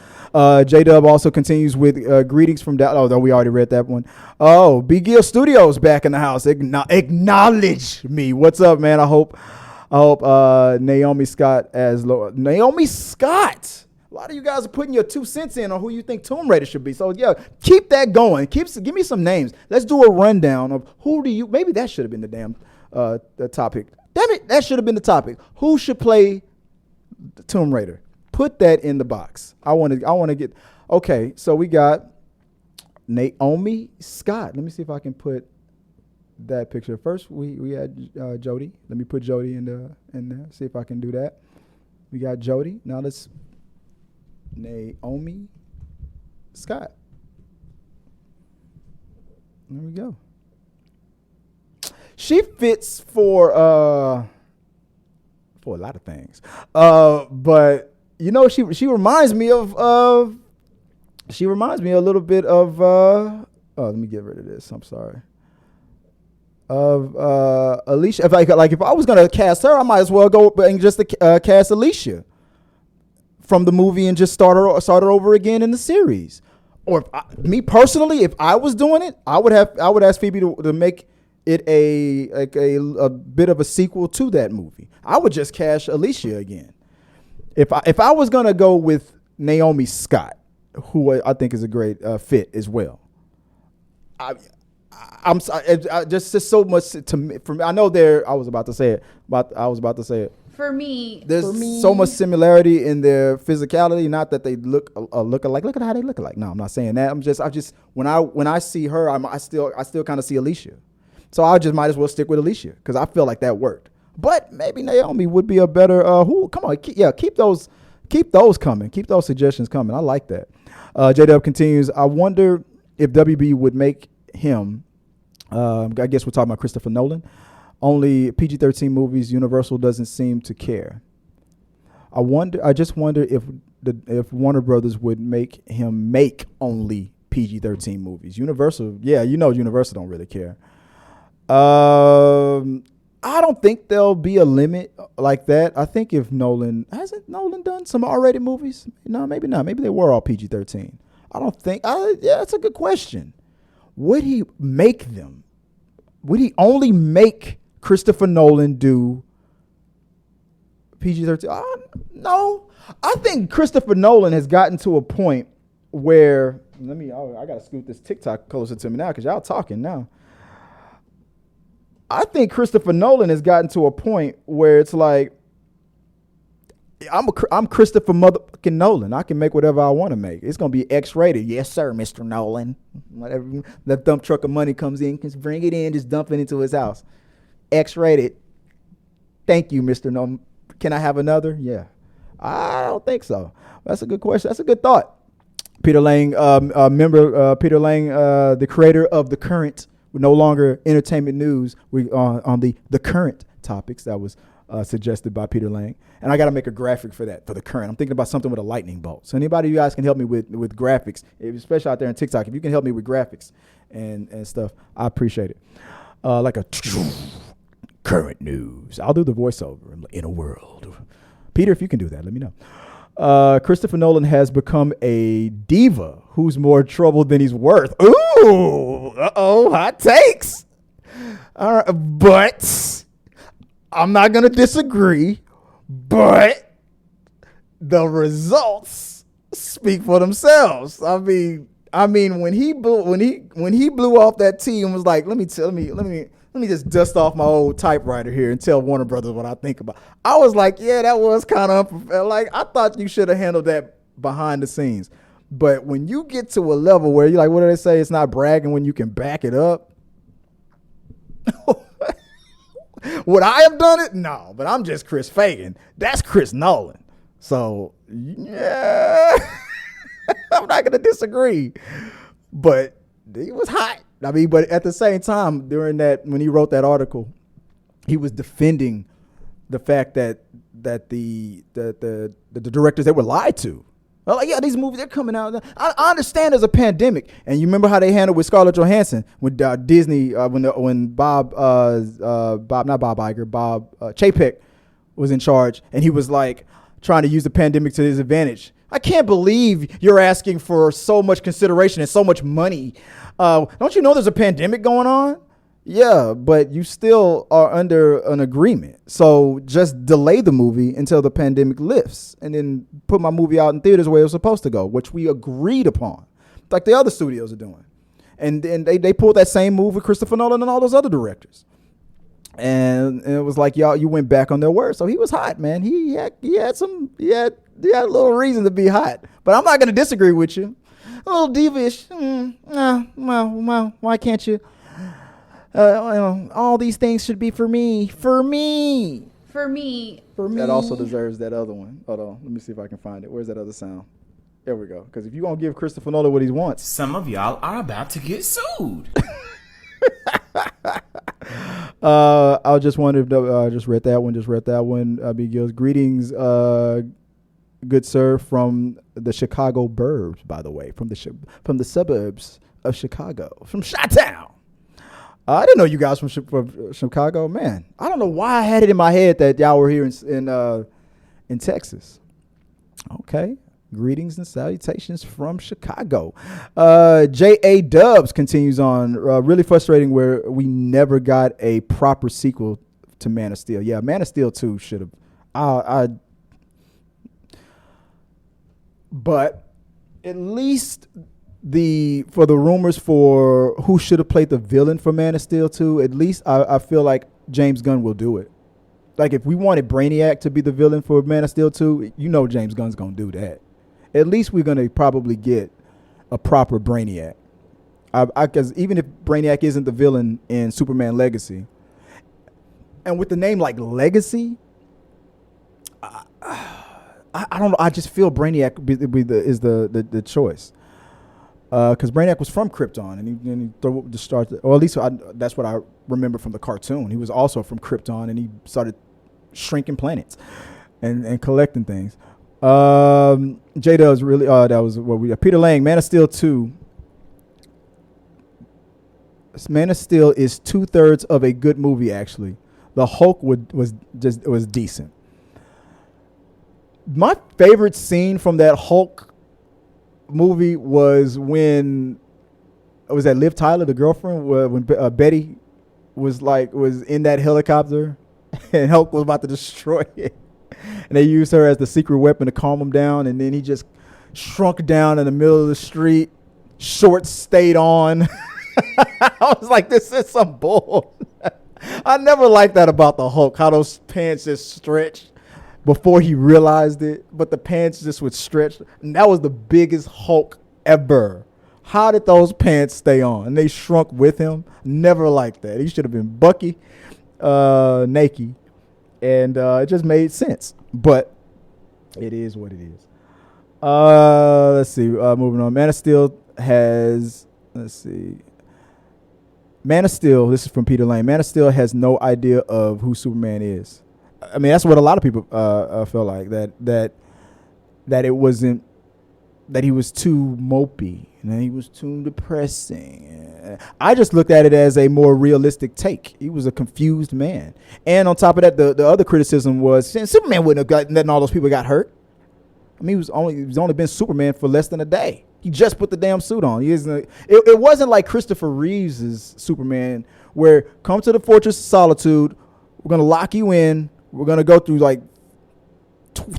J-Dub also continues with greetings from Dallas. Oh, we already read that one. Oh, B. Gill Studios back in the house. Acknowledge me. What's up, man? I hope Naomi Scott as Lois. Naomi Scott. A lot of you guys are putting your 2 cents in on who you think Tomb Raider should be. So yeah, keep that going. Give me some names. Let's do a rundown of maybe that should have been the damn the topic. Damn it, that should have been the topic. Who should play Tomb Raider? Put that in the box. I want to get. Okay, so we got Naomi Scott. Let me see if I can put that picture. First, we had Jodie. Let me put Jodie in there. See if I can do that. We got Jodie. Now let's Naomi Scott. There we go. She fits for a lot of things. But you know, she reminds me of a little bit of let me get rid of this. I'm sorry. Of Alicia. If I was gonna cast her, I might as well go and just cast Alicia from the movie and just start her over again in the series. Or me personally, if I was doing it, I would ask Phoebe to make it a bit of a sequel to that movie. I would just cast Alicia again. If I was gonna go with Naomi Scott, who I think is a great fit as well. I'm just so much to me. For me, I know I was about to say it. For me, there's so much similarity in their physicality. Not that they look alike. Look at how they look alike. No, I'm not saying that. I just when I see her, I still kind of see Alicia. So I just might as well stick with Alicia because I feel like that worked. But maybe Naomi would be a better. Come on, keep those coming. Keep those suggestions coming. I like that. J-Dub continues. I wonder if WB would make him. I guess we're talking about Christopher Nolan. Only PG-13 movies. Universal doesn't seem to care. I just wonder if Warner Brothers would make him make only PG-13 movies. Universal, Universal don't really care. I don't think there'll be a limit like that. I think if hasn't Nolan done some R-rated movies? No, maybe not. Maybe they were all PG-13. I don't think. That's a good question. would he make them? Would he only make Christopher Nolan do PG-13? No. I think Christopher Nolan has gotten to a point where, I got to scoot this TikTok closer to me now because y'all talking now. I think Christopher Nolan has gotten to a point where it's like, I'm Christopher motherfucking Nolan. I can make whatever I want to make. It's going to be X-rated. Yes, sir, Mr. Nolan. Whatever the dump truck of money comes in, just bring it in, just dump it into his house. X-rated. Thank you, Mr. Nolan. Can I have another? Yeah. I don't think so. That's a good question. That's a good thought. Peter Lang, Peter Lang, the creator of The Current, no longer Entertainment News, on the current topics that was suggested by Peter Lang. And I got to make a graphic for that, for The Current. I'm thinking about something with a lightning bolt. So anybody of you guys can help me with graphics, especially out there on TikTok. If you can help me with graphics and stuff, I appreciate it. Like a current news. I'll do the voiceover in a world. Peter, if you can do that, let me know. Christopher Nolan has become a diva who's more trouble than he's worth. Ooh, hot takes. All right, but I'm not going to disagree, but the results speak for themselves. I mean, when he blew off that T and was like, let me just dust off my old typewriter here and tell Warner Brothers what I think about. I was like, yeah, that was kind of like, I thought you should have handled that behind the scenes. But when you get to a level where you're like, what do they say? It's not bragging when you can back it up. Would I have done it? No, but I'm just Chris Fagan. That's Chris Nolan. So, yeah, I'm not going to disagree. But it was hot. I mean, but at the same time, during that, when he wrote that article, he was defending the fact that the directors, they were lied to. Well, like, yeah, these movies, they're coming out. I understand there's a pandemic, and you remember how they handled with Scarlett Johansson when Disney, when Bob Chapek was in charge, and he was like trying to use the pandemic to his advantage. I can't believe you're asking for so much consideration and so much money. Don't you know there's a pandemic going on? Yeah, but you still are under an agreement. So just delay the movie until the pandemic lifts and then put my movie out in theaters where it was supposed to go, which we agreed upon, like the other studios are doing. And they pulled that same move with Christopher Nolan and all those other directors. And it was like, y'all, you went back on their word. So he was hot, man. He had a little reason to be hot. But I'm not going to disagree with you. A little diva-ish. Well, why can't you? All these things should be for me. For me. That also deserves that other one. Hold on. Let me see if I can find it. Where's that other sound? There we go. Because if you're going to give Christopher Nolan what he wants. Some of y'all are about to get sued. I just wondered if I just read that one. Big Gills. Greetings, good sir, from the Chicago burbs, by the way, from the suburbs of Chicago, from Chi-Town. I didn't know you guys from Chicago, man. I don't know why I had it in my head that y'all were here in Texas. Okay. Greetings and salutations from Chicago. J.A. Dubs continues on. Really frustrating where we never got a proper sequel to Man of Steel. Yeah, Man of Steel 2 should have. But at least for the rumors for who should have played the villain for Man of Steel 2, at least I feel like James Gunn will do it. Like if we wanted Brainiac to be the villain for Man of Steel 2, you know James Gunn's going to do that. At least we're going to probably get a proper Brainiac. Because even if Brainiac isn't the villain in Superman Legacy, and with the name like Legacy, I don't know. I just feel Brainiac is the choice. Because Brainiac was from Krypton, and he started, or at least that's what I remember from the cartoon. He was also from Krypton, and he started shrinking planets and collecting things. Jada was really that was what we Peter Lang, Man of Steel 2. Man of Steel is 2/3 of a good movie, actually. The Hulk was decent. My favorite scene from that Hulk movie was when was that Liv Tyler, the girlfriend, when Betty was in that helicopter and Hulk was about to destroy it. And they used her as the secret weapon to calm him down. And then he just shrunk down in the middle of the street. Shorts stayed on. I was like, this is some bull. I never liked that about the Hulk, how those pants just stretched before he realized it. But the pants just would stretch. And that was the biggest Hulk ever. How did those pants stay on? And they shrunk with him. Never liked that. He should have been Bucky, naked. And it just made sense. But it is what it is. Let's see. Moving on. Man of Steel has, Man of Steel, this is from Peter Lane. Man of Steel has no idea of who Superman is. I mean, that's what a lot of people felt like, that it wasn't, that he was too mopey and that he was too depressing. I just looked at it as a more realistic take. He was a confused man. And on top of that, the other criticism was Superman wouldn't have gotten letting all those people got hurt. I mean, he's only been Superman for less than a day. He just put the damn suit on. It wasn't like Christopher Reeve's Superman, where come to the Fortress of Solitude, we're going to lock you in, we're going to go through like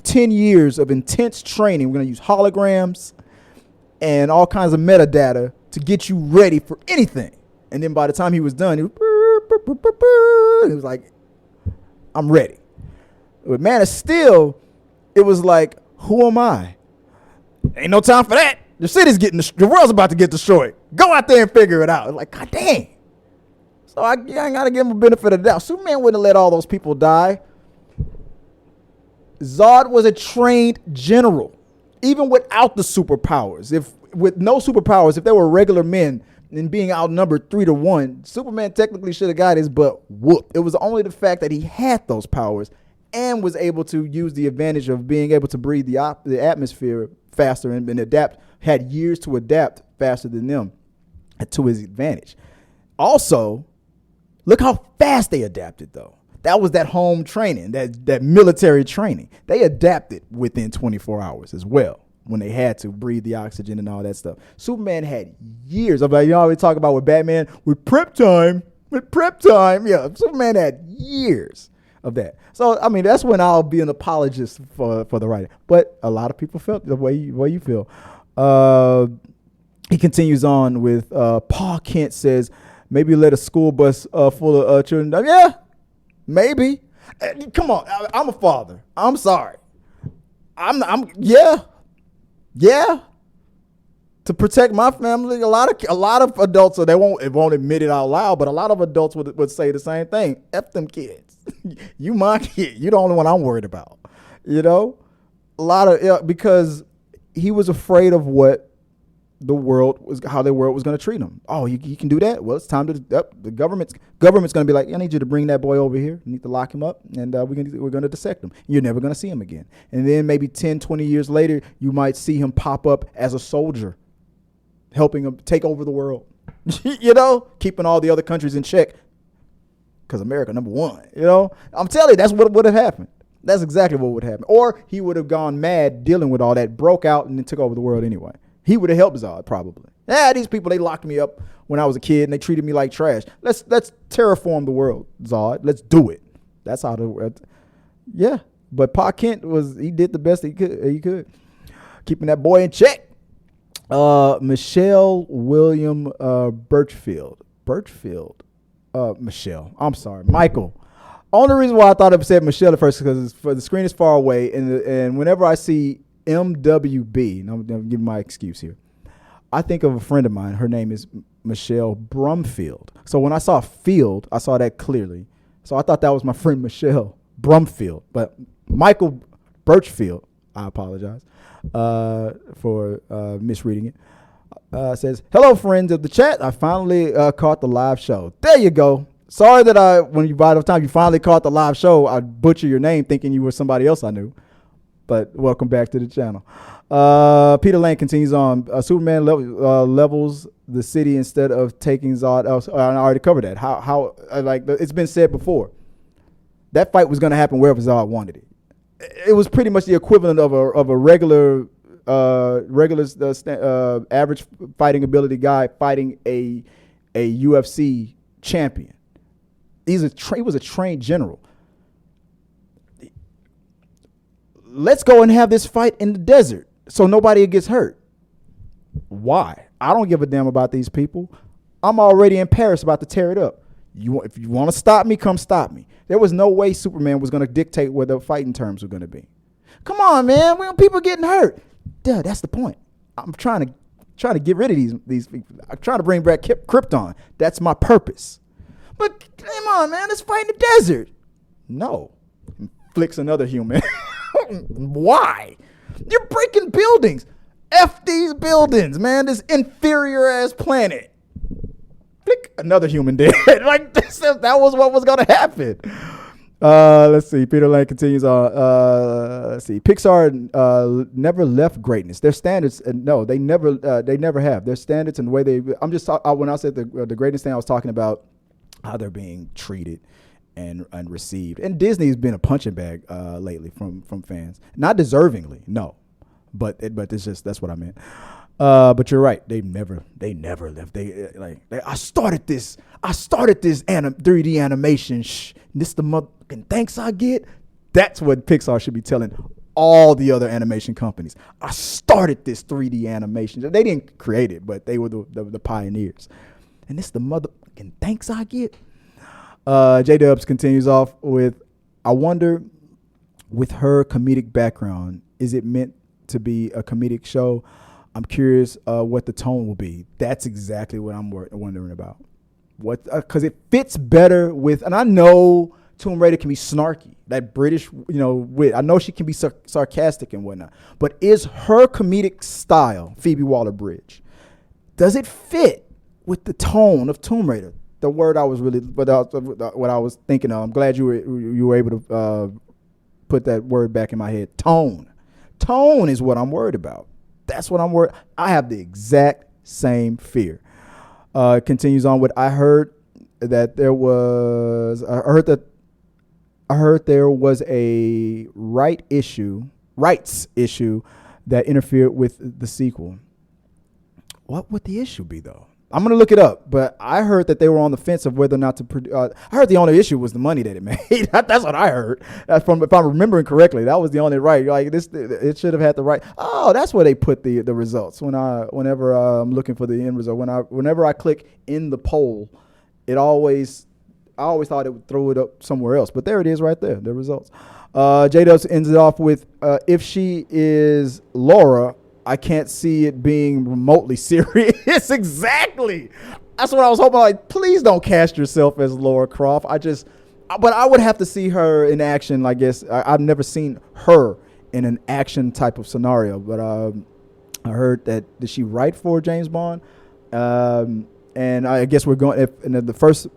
10 years of intense training. We're going to use holograms and all kinds of metadata to get you ready for anything. And then by the time he was done, he was like, I'm ready. With Man of Steel, it was like, who am I? Ain't no time for that. The city's the world's about to get destroyed. Go out there and figure it out. It's like, God dang. So I got to give him a benefit of the doubt. Superman wouldn't have let all those people die. Zod was a trained general, even without the superpowers. With no superpowers, if they were regular men and being outnumbered 3-1, Superman technically should have got his butt whooped. It was only the fact that he had those powers and was able to use the advantage of being able to breathe the atmosphere faster and adapt, had years to adapt faster than them to his advantage. Also, look how fast they adapted, though. That was that home training, that military training. They adapted within 24 hours as well when they had to breathe the oxygen and all that stuff. Superman had years of, you always talk about with Batman, with prep time. Yeah, Superman had years of that. So, I mean, that's when I'll be an apologist for the writing. But a lot of people felt the way you feel. He continues on with Paul Kent says, maybe let a school bus full of children. Yeah, maybe. Come on, I'm a father. I'm sorry. Yeah. To protect my family, a lot of adults, so they won't admit it out loud, but a lot of adults would say the same thing. F them kids. You my kid. You the only one I'm worried about. You know, because he was afraid of what how the world was going to treat him. Oh, you can do that? Well, it's time to the government's going to be like, I need you to bring that boy over here. You need to lock him up, and we're going to dissect him. You're never going to see him again. And then maybe 10, 20 years later, you might see him pop up as a soldier, helping him take over the world. You know, keeping all the other countries in check. Because America, number one, you know. I'm telling you, that's what would have happened. That's exactly what would happen. Or he would have gone mad dealing with all that, broke out, and then took over the world anyway. He would have helped Zod, probably. Yeah, these people, they locked me up when I was a kid, and they treated me like trash. Let's terraform the world, Zod. Let's do it. That's how the world. Yeah, but Pa Kent he did the best he could. Keeping that boy in check. Michelle William Birchfield. Michelle. I'm sorry. Michael. Only reason why I thought it said Michelle at first is because the screen is far away, and whenever I see MWB, and I'm going to give my excuse here, I think of a friend of mine. Her name is Michelle Brumfield. So when I saw Field, I saw that clearly. So I thought that was my friend Michelle Brumfield. But Michael Birchfield, I apologize for misreading it, says, hello, friends of the chat. I finally caught the live show. There you go. Sorry that by the time you finally caught the live show, I butchered your name thinking you were somebody else I knew. But welcome back to the channel. Peter Lane continues on. Superman levels the city instead of taking Zod. I already covered that. How it's been said before. That fight was going to happen wherever Zod wanted it. It was pretty much the equivalent of a regular regular average fighting ability guy fighting a UFC champion. He was a trained general. Let's go and have this fight in the desert so nobody gets hurt. Why? I don't give a damn about these people. I'm already in Paris about to tear it up. If you want to stop me, come stop me. There was no way Superman was going to dictate what the fighting terms were going to be. Come on, man. When people getting hurt. Duh, that's the point. I'm trying to get rid of these people. I'm trying to bring back Krypton. That's my purpose. But come on, man. Let's fight in the desert. No. Flicks another human. Why? You're breaking buildings. F these buildings, man. This inferior ass planet. Flick another human dead. Like that was what was gonna happen. Let's see. Peter Lane continues on. Let's see. Pixar never left greatness. Their standards, no, they never have. Their standards and the way they. I'm just when I said the greatest thing, I was talking about how they're being treated and received. And Disney's been a punching bag lately from fans, not deservingly, no, but it's just that's what I meant. But you're right. They never left. I started this 3D animation. This the motherfucking thanks I get. That's what Pixar should be telling all the other animation companies. I started this 3D animation. They didn't create it, but they were the pioneers. And this the motherfucking thanks I get. J-Dubs continues off with, I wonder, with her comedic background, is it meant to be a comedic show? I'm curious what the tone will be. That's exactly what I'm wondering about. Because it fits better with, and I know Tomb Raider can be snarky, that British, wit. I know she can be sarcastic and whatnot. But is her comedic style, Phoebe Waller-Bridge, does it fit with the tone of Tomb Raider? The word I was really, what I was thinking of. I'm glad you were able to put that word back in my head. Tone is what I'm worried about. That's what I'm worried. I have the exact same fear. Continues on with, I heard there was a rights issue that interfered with the sequel. What would the issue be though? I'm going to look it up, but I heard that they were on the fence of whether or not to produce. I heard the only issue was the money that it made. That's what I heard. If I'm remembering correctly, that was the only right. Like this, it should have had the right. Oh, that's where they put the results. Whenever I'm looking for the end result, whenever I click in the poll, I always thought it would throw it up somewhere else, but there it is right there, the results. J-Dubs ends it off with, if she is Laura, I can't see it being remotely serious. Exactly. That's what I was hoping. Like, please don't cast yourself as Laura Croft. But I would have to see her in action. I guess I've never seen her in an action type of scenario. But I heard that did she write for James Bond? And I guess we're going in the first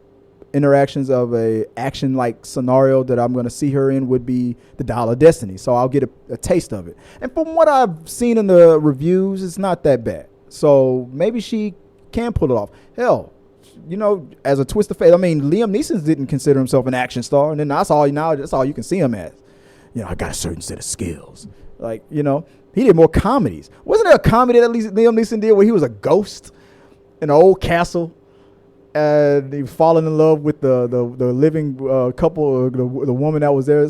interactions of a action like scenario that I'm going to see her in would be the Dial of Destiny. So I'll get a taste of it. And from what I've seen in the reviews, it's not that bad. So maybe she can pull it off. Hell, as a twist of fate. I mean, Liam Neeson didn't consider himself an action star, and then that's all you can see him as. I got a certain set of skills. Like, he did more comedies. Wasn't there a comedy that Liam Neeson did where he was a ghost in an old castle? And he falling in love with the living couple, the woman that was there.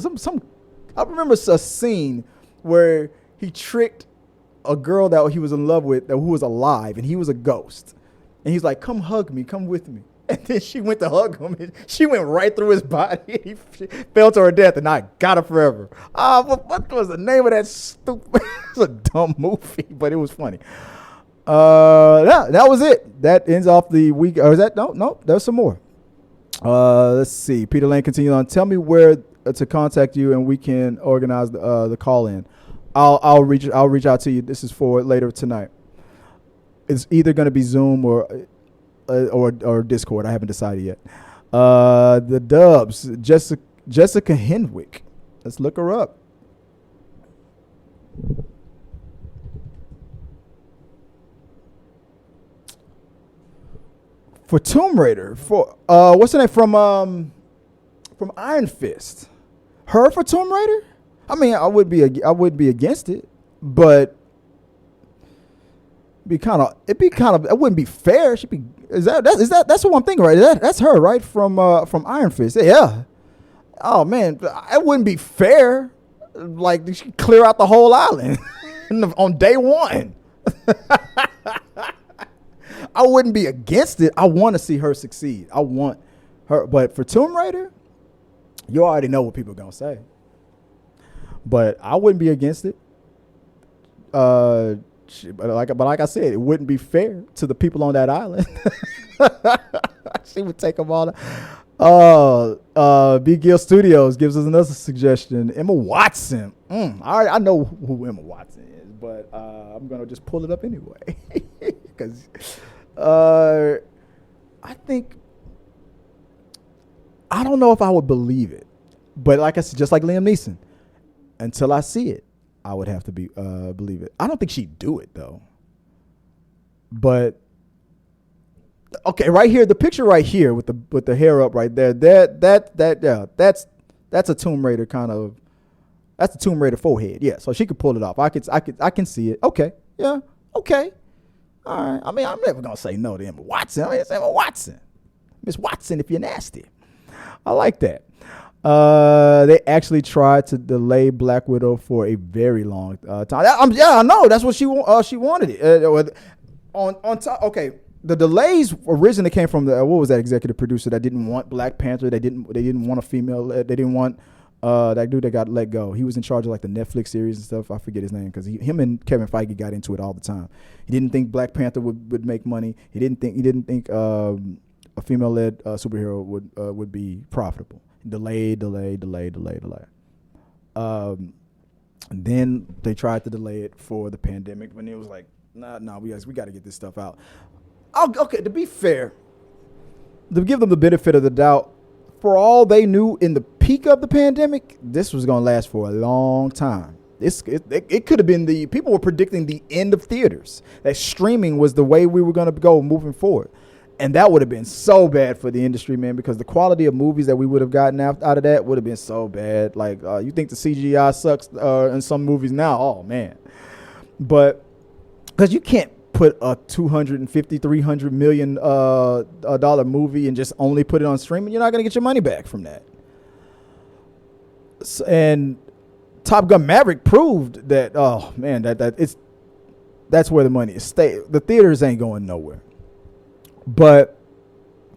I remember a scene where he tricked a girl that he was in love with, who was alive, and he was a ghost. And he's like, "Come hug me, come with me." And then she went to hug him, and she went right through his body. He fell to her death, and I got her forever. What was the name of that stupid? It's a dumb movie, but it was funny. That was it. That ends off the week. Or is that no? There's some more. Let's see. Peter Lane continues on. Tell me where to contact you, and we can organize the call in. I'll reach out to you. This is for later tonight. It's either going to be Zoom or Discord. I haven't decided yet. The Dubs, Jessica Henwick. Let's look her up. For Tomb Raider, for what's her name from Iron Fist? Her for Tomb Raider? I mean, I would be against it, but it wouldn't be fair. That's what I'm thinking, right? That's her, right? From Iron Fist. Yeah. Oh man, it wouldn't be fair. Like she clear out the whole island on day one. I wouldn't be against it. I want to see her succeed. I want her, but for Tomb Raider, you already know what people are gonna say. But I wouldn't be against it. But like I said, it wouldn't be fair to the people on that island. She would take them all. B. Gill Studios gives us another suggestion. Emma Watson. I know who Emma Watson is, but I'm gonna just pull it up anyway because I think I don't know if I would believe it, but like I said, just like Liam Neeson, until I see it, I would have to believe it. I don't think she'd do it though. But okay, right here, the picture right here with the hair up right there, that's a Tomb Raider kind of. That's a Tomb Raider forehead. Yeah, so she could pull it off. I can see it. Okay, yeah, okay, all right. I mean, I'm never gonna say no to Emma Watson. I mean, it's Emma Watson, Miss Watson, if you're nasty. I like that. They actually tried to delay Black Widow for a very long time. I know that's what she wanted it. On top, okay. The delays originally came from what was that executive producer that didn't want Black Panther? They didn't want a female. They didn't want that dude that got let go. He was in charge of like the Netflix series and stuff. I forget his name because him and Kevin Feige got into it all the time. He didn't think Black Panther would make money. He didn't think a female-led superhero would be profitable. Delay. Then they tried to delay it for the pandemic when it was like, nah, we got to get this stuff out. Okay, to be fair, to give them the benefit of the doubt, for all they knew in the peak of the pandemic, this was going to last for a long time. It could have been people were predicting the end of theaters, that streaming was the way we were going to go moving forward. And that would have been so bad for the industry, man, because the quality of movies that we would have gotten out of that would have been so bad. Like, you think the CGI sucks in some movies now? Oh, man. But because you can't put a $250-300 million dollar movie and just only put it on streaming, you're not going to get your money back from that. And Top Gun Maverick proved that, oh, man, that's where the money is. The theaters ain't going nowhere. But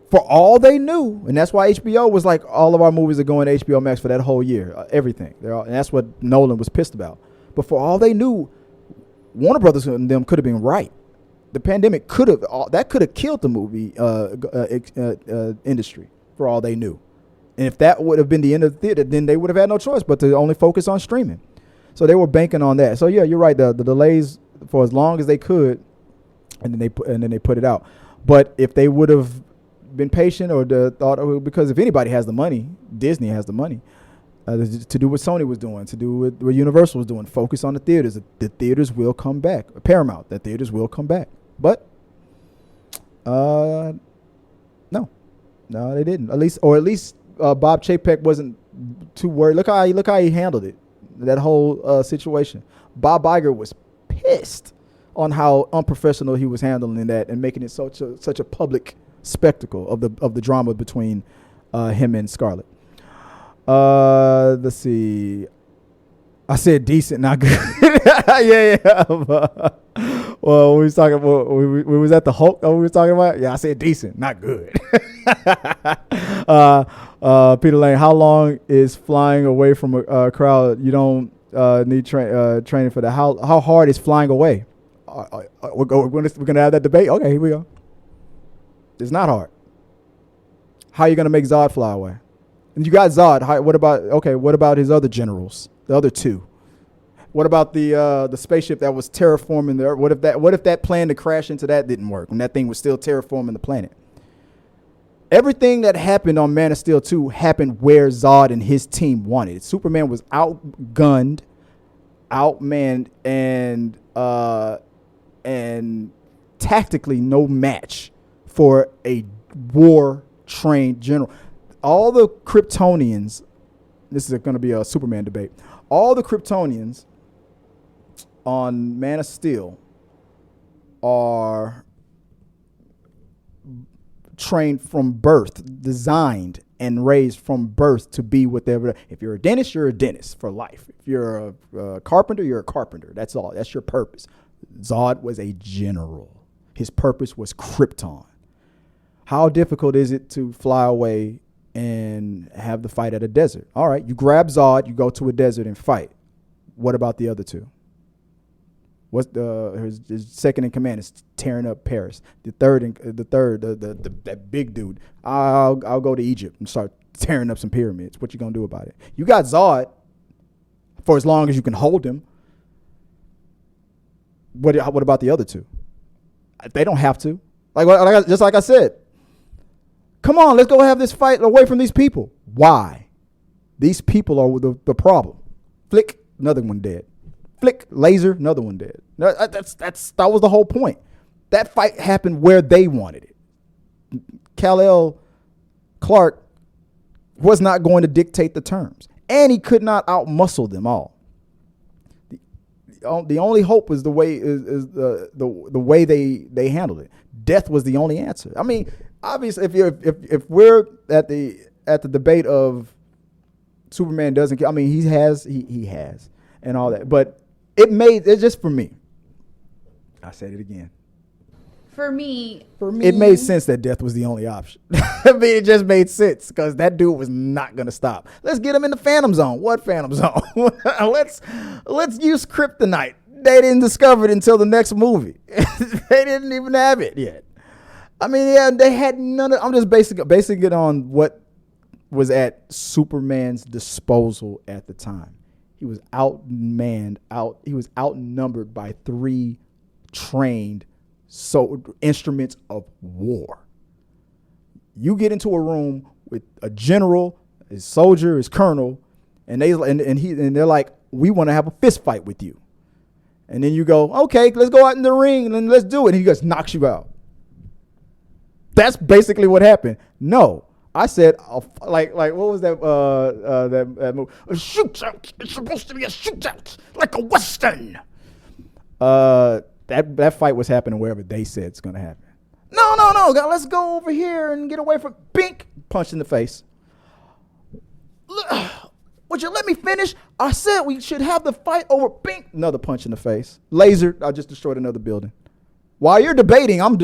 for all they knew, and that's why HBO was like, all of our movies are going to HBO Max for that whole year, everything. And that's what Nolan was pissed about. But for all they knew, Warner Brothers and them could have been right. The pandemic could have killed the movie industry for all they knew. And if that would have been the end of the theater, then they would have had no choice but to only focus on streaming. So they were banking on that. So yeah, you're right. The delays for as long as they could, and then they put it out. But if they would have been patient or because if anybody has the money, Disney has the money to do what Sony was doing, to do what Universal was doing, focus on the theaters. The theaters will come back. Paramount, the theaters will come back. But no, they didn't. At least Bob Chapek wasn't too worried. Look how he handled it, that whole situation. Bob Iger was pissed on how unprofessional he was handling that and making it such a public spectacle of the drama between him and Scarlett. Let's see. I said decent, not good. yeah. Well, we was talking about we was at the Hulk. We were talking about. Yeah, I said decent, not good. Peter Lane, how long is flying away from a crowd? You don't need training for that. How hard is flying away? We're gonna have that debate. Okay, here we go. It's not hard. How are you gonna make Zod fly away? And you got Zod. What about his other generals? The other two. What about the spaceship that was terraforming the Earth? What if that plan to crash into that didn't work and that thing was still terraforming the planet? Everything that happened on Man of Steel 2 happened where Zod and his team wanted. Superman was outgunned, outmanned, and tactically no match for a war-trained general. All the Kryptonians, this is going to be a Superman debate, all the Kryptonians on Man of Steel are trained from birth, designed and raised from birth to be whatever. If you're a dentist, you're a dentist for life. If you're a carpenter, you're a carpenter. That's all. That's your purpose. Zod was a general. His purpose was Krypton. How difficult is it to fly away and have the fight at a desert? All right, you grab Zod, you go to a desert and fight. What about the other two? What's his second in command is tearing up Paris. That big dude. I'll go to Egypt and start tearing up some pyramids. What you gonna do about it? You got Zod for as long as you can hold him. What about the other two? They don't have to. Just like I said. Come on, let's go have this fight away from these people. Why? These people are the problem. Flick, another one dead. Flick, laser, another one dead. That was the whole point. That fight happened where they wanted it. Kal-El Clark was not going to dictate the terms, and he could not outmuscle them all. The only hope was the way the way they handled it. Death was the only answer. I mean, obviously, if we're at the debate of Superman doesn't kill, I mean, he has and all that, but it's just for me. I said it again. For me, it made sense that death was the only option. I mean, it just made sense because that dude was not going to stop. Let's get him in the Phantom Zone. What Phantom Zone? let's use kryptonite. They didn't discover it until the next movie. They didn't even have it yet. I mean, yeah, they had none of. I'm just basing it on what was at Superman's disposal at the time. He was he was outnumbered by 3 trained instruments of war. You get into a room with a general, his soldier, his colonel, and they're like, we want to have a fist fight with you. And then you go, okay, let's go out in the ring and then let's do it. And he just knocks you out. That's basically what happened. No, I said, like what was that that movie? A shootout. It's supposed to be a shootout, like a Western. That fight was happening wherever they said it's going to happen. No, God, let's go over here and get away from Bink. Punch in the face. Would you let me finish? I said we should have the fight over Bink. Another punch in the face. Laser. I just destroyed another building. While you're debating, I'm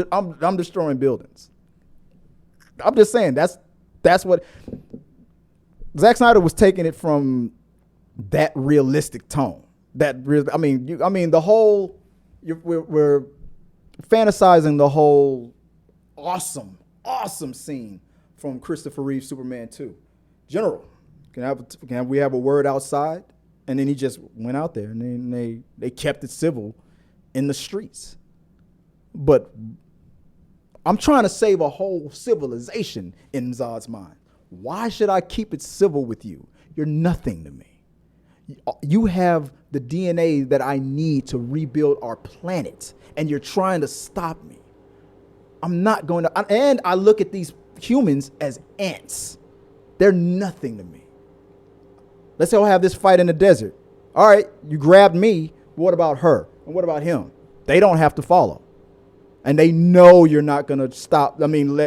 destroying buildings. I'm just saying that's what Zack Snyder was taking it from, that realistic tone. We're fantasizing the whole awesome scene from Christopher Reeve's Superman 2. General, can we have a word outside? And then he just went out there, and then they kept it civil in the streets. But I'm trying to save a whole civilization in Zod's mind. Why should I keep it civil with you? You're nothing to me. You have the DNA that I need to rebuild our planet, and you're trying to stop me. I'm not going to. And I look at these humans as ants. They're nothing to me. Let's go have this fight in the desert. All right, you grabbed me. What about her? And what about him? They don't have to follow. And they know you're not going to stop. I mean,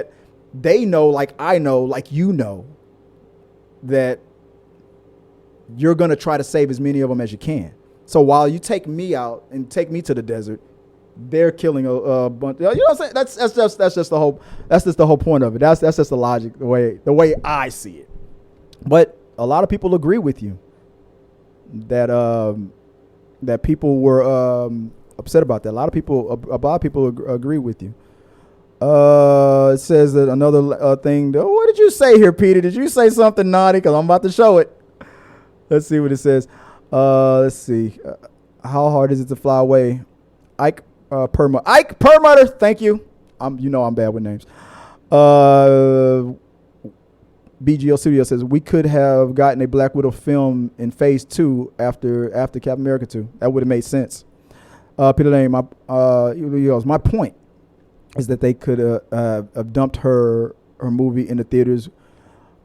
they know, like I know, like you know, that you're going to try to save as many of them as you can. So while you take me out and take me to the desert, they're killing a bunch. You know what I'm saying? That's just the whole point of it. That's just the logic, the way I see it. But a lot of people agree with you that people were upset about that. A lot of people agree with you. It says that another thing. What did you say here, Peter? Did you say something naughty? Because I'm about to show it. Let's see what it says. Let's see. How hard is it to fly away? Ike Perlmutter. Thank you. I'm bad with names. BGL Studio says we could have gotten a Black Widow film in Phase 2 after Captain America 2. That would have made sense. Peter Lane, my point is that they could have dumped her movie in the theaters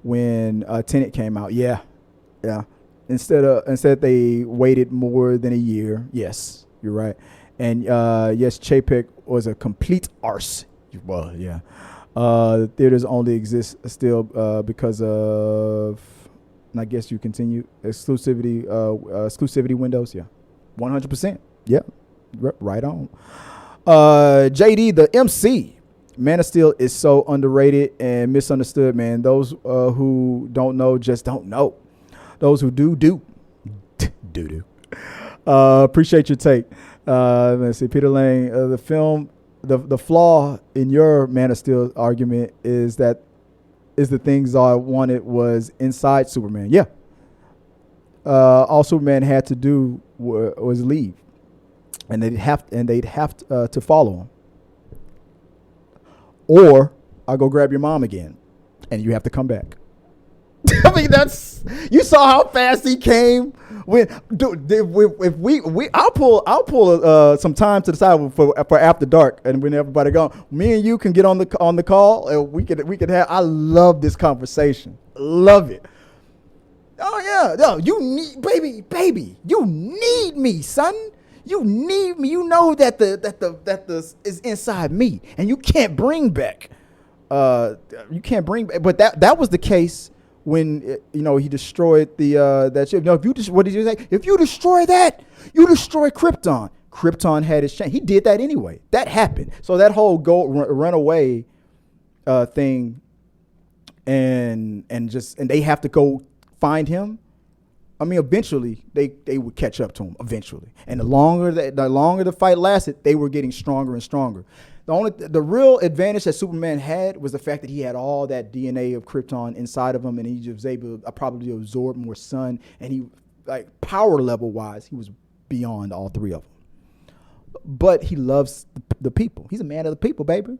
when Tenet came out. Yeah. Instead they waited more than a year. Yes, you're right. And yes, Chapek was a complete arse. Well, yeah. The theaters only exist still because of, and I guess you continue exclusivity windows. Yeah, 100%. Yeah, right on. JD, the MC. Man of Steel is so underrated and misunderstood, man. Those who don't know just don't know. Those who do. Appreciate your take. Let's see, Peter Lane. The film, the flaw in your Man of Steel argument is the things I wanted was inside Superman. Yeah. All Superman had to do was leave, and they'd have to follow him. Or I'll go grab your mom again, and you have to come back. I mean, you saw how fast he came. I'll pull some time to the side for after dark, and when everybody gone, me and you can get on the call, and we could have. I love this conversation. Love it. Oh yeah, no, you need baby, you need me, son. You need me. You know that the is inside me, and you can't bring back. But that was the case when he destroyed the that ship. No, what did you say? If you destroy that, you destroy Krypton. Krypton had its chance. He did that anyway. That happened. So that whole run away thing, and they have to go find him. I mean, eventually they would catch up to him eventually, and the longer the fight lasted, they were getting stronger and stronger. The real advantage that Superman had was the fact that he had all that DNA of Krypton inside of him, and he was able to probably absorb more sun, and he, like, power level wise, he was beyond all three of them. But he loves the people. He's a man of the people, baby.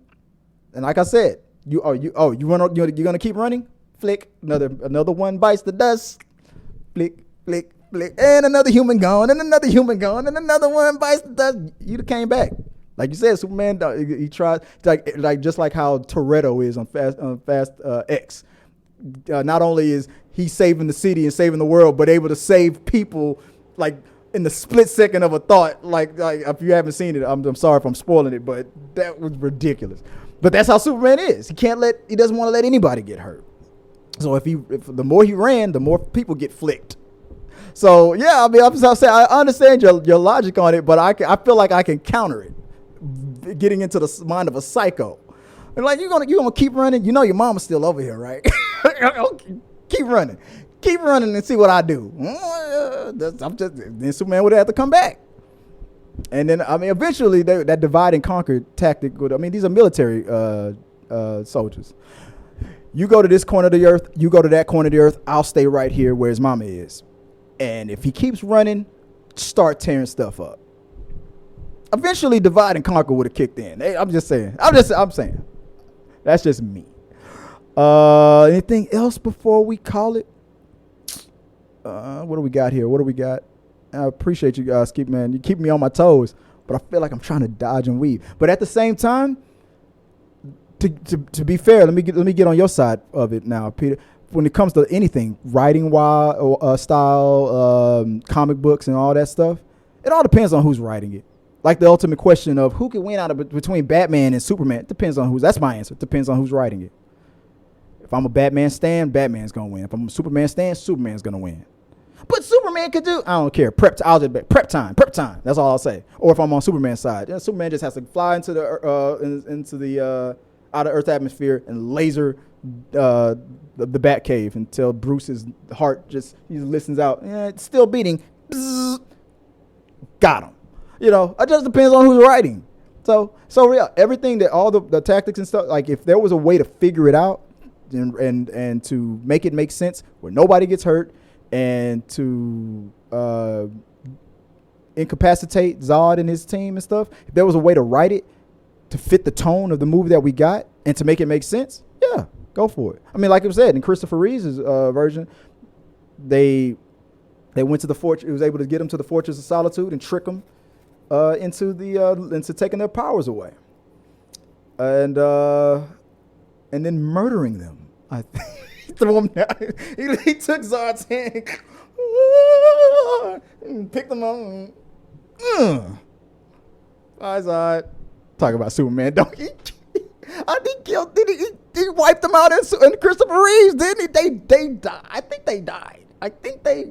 And like I said, you're gonna keep running? Flick, another one bites the dust. Flick, flick, flick, and another human gone, and another human gone, and another one bites the dust. You came back. Like you said, Superman, he tried, like just like how Toretto is on Fast X. Not only is he saving the city and saving the world, but able to save people, like, in the split second of a thought. Like if you haven't seen it, I'm sorry if I'm spoiling it, but that was ridiculous. But that's how Superman is. He doesn't want to let anybody get hurt. So if the more he ran, the more people get flicked. So yeah, I mean, I'm saying I understand your logic on it, but I feel like I can counter it, getting into the mind of a psycho. And like, you gonna keep running? You know your mama's still over here, right? Keep running and see what I do. Then Superman would have to come back. And then, I mean, eventually that divide and conquer tactic these are military soldiers. You go to this corner of the earth, you go to that corner of the earth, I'll stay right here where his mama is. And if he keeps running, start tearing stuff up. Eventually, divide and conquer would have kicked in. I'm saying. That's just me. Anything else before we call it? What do we got here? I appreciate you guys. You keep me on my toes, but I feel like I'm trying to dodge and weave. But at the same time, to be fair, let me get on your side of it now, Peter. When it comes to anything, writing style, comic books and all that stuff, it all depends on who's writing it. Like the ultimate question of who can win between Batman and Superman, it depends on that's my answer. It depends on who's writing it. If I'm a Batman stan, Batman's gonna win. If I'm a Superman stan, Superman's gonna win. But Superman could do, I don't care. Prep time. That's all I'll say. Or if I'm on Superman's side, Superman just has to fly into the outer Earth atmosphere and laser the Batcave until Bruce's heart he listens out. It's still beating. Bzzz, got him. It just depends on who's writing. So yeah, everything that all the tactics and stuff. Like if there was a way to figure it out and to make it make sense where nobody gets hurt and to incapacitate Zod and his team and stuff, if there was a way to write it to fit the tone of the movie that we got and to make it make sense, yeah, go for it. I mean, like it was said in Christopher Reeve's version, they went to the fortress. It was able to get them to the Fortress of Solitude and trick them into taking their powers away, and then murdering them. I threw him down. He took Zod's hand and picked them up. Bye, Zod. Talk about Superman, don't he? I think he wiped them out in Christopher Reeves, didn't he? They died. I think they died. I think they.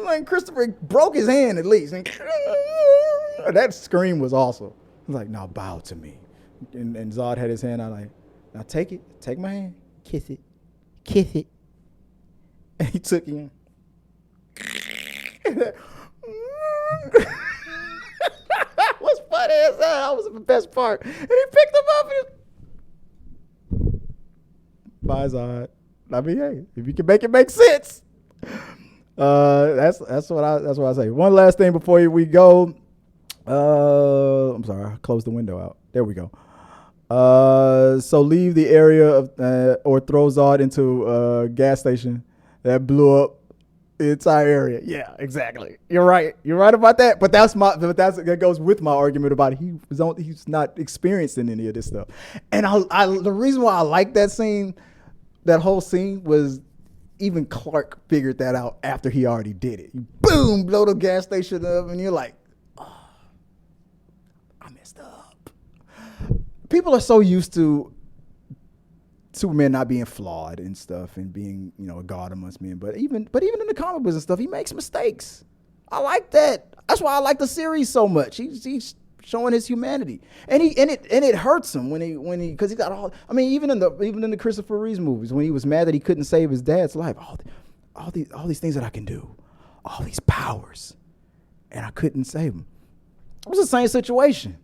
Like Christopher broke his hand at least. That scream was awesome. He was like, "Now bow to me," and Zod had his hand out like, "Now take it, take my hand, kiss it, kiss it." And he took him. That was funny as hell. That was the best part. And he picked him up and bye, Zod. I mean, hey, if you can make it make sense. That's what I say. One last thing before we go. I'm sorry, I closed the window out. There we go. So leave the area of or throw Zod into a gas station that blew up the entire area. Yeah, exactly. You're right. You're right about that. But that goes with my argument about he's not experienced in any of this stuff. And the reason why I like that scene, that whole scene, was even Clark figured that out after he already did it. You boom, blow the gas station up, and you're like, oh, I messed up. People are so used to Superman not being flawed and stuff and being, a god amongst men. But even in the comic books and stuff, he makes mistakes. I like that. That's why I like the series so much. He's showing his humanity, and it hurts him when he because he got all. I mean, even in the Christopher Reeves movies, when he was mad that he couldn't save his dad's life, all these things that I can do, all these powers, and I couldn't save him. It was the same situation.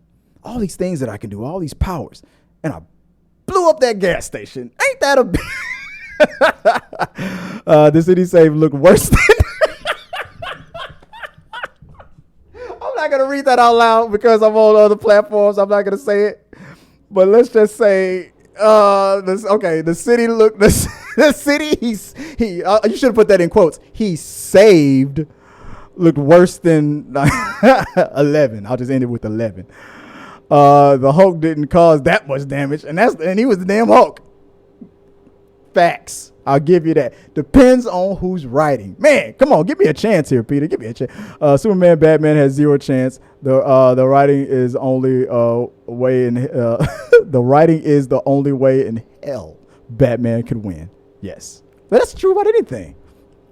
All these things that I can do, all these powers, and I blew up that gas station. Ain't that a the city save looked worse than I'm not gonna read that out loud because I'm on other platforms. I'm not gonna say it. But let's just say the city looked the city you should have put that in quotes. He saved looked worse than 11. I'll just end it with 11. The Hulk didn't cause that much damage, and he was the damn Hulk. Facts. I'll give you that. Depends on who's writing. Man, come on, give me a chance here, Peter. Give me a chance. Superman, Batman has 0 chance. The writing is only way in the writing is the only way in hell Batman could win. Yes, that's true about anything.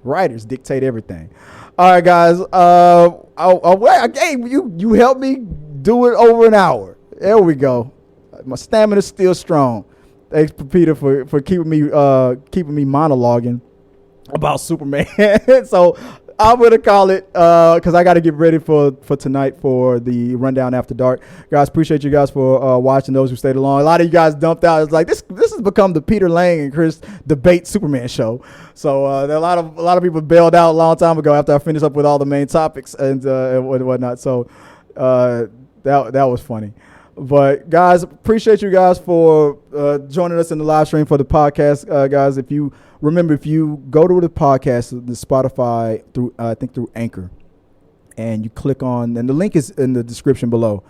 Writers dictate everything. All right, guys. You helped me do it over an hour. There we go. My stamina's still strong. Thanks, Peter, for keeping me monologuing about Superman. So I'm gonna call it because I got to get ready for tonight for the rundown after dark. Guys, appreciate you guys for watching. Those who stayed along. A lot of you guys dumped out. It's like this has become the Peter Lang and Chris debate Superman show. So there are a lot of people bailed out a long time ago after I finished up with all the main topics and whatnot. So that was funny. But guys, appreciate you guys for joining us in the live stream for the podcast, guys. If you go to the podcast, the Spotify through Anchor, and you click on, and the link is in the description below.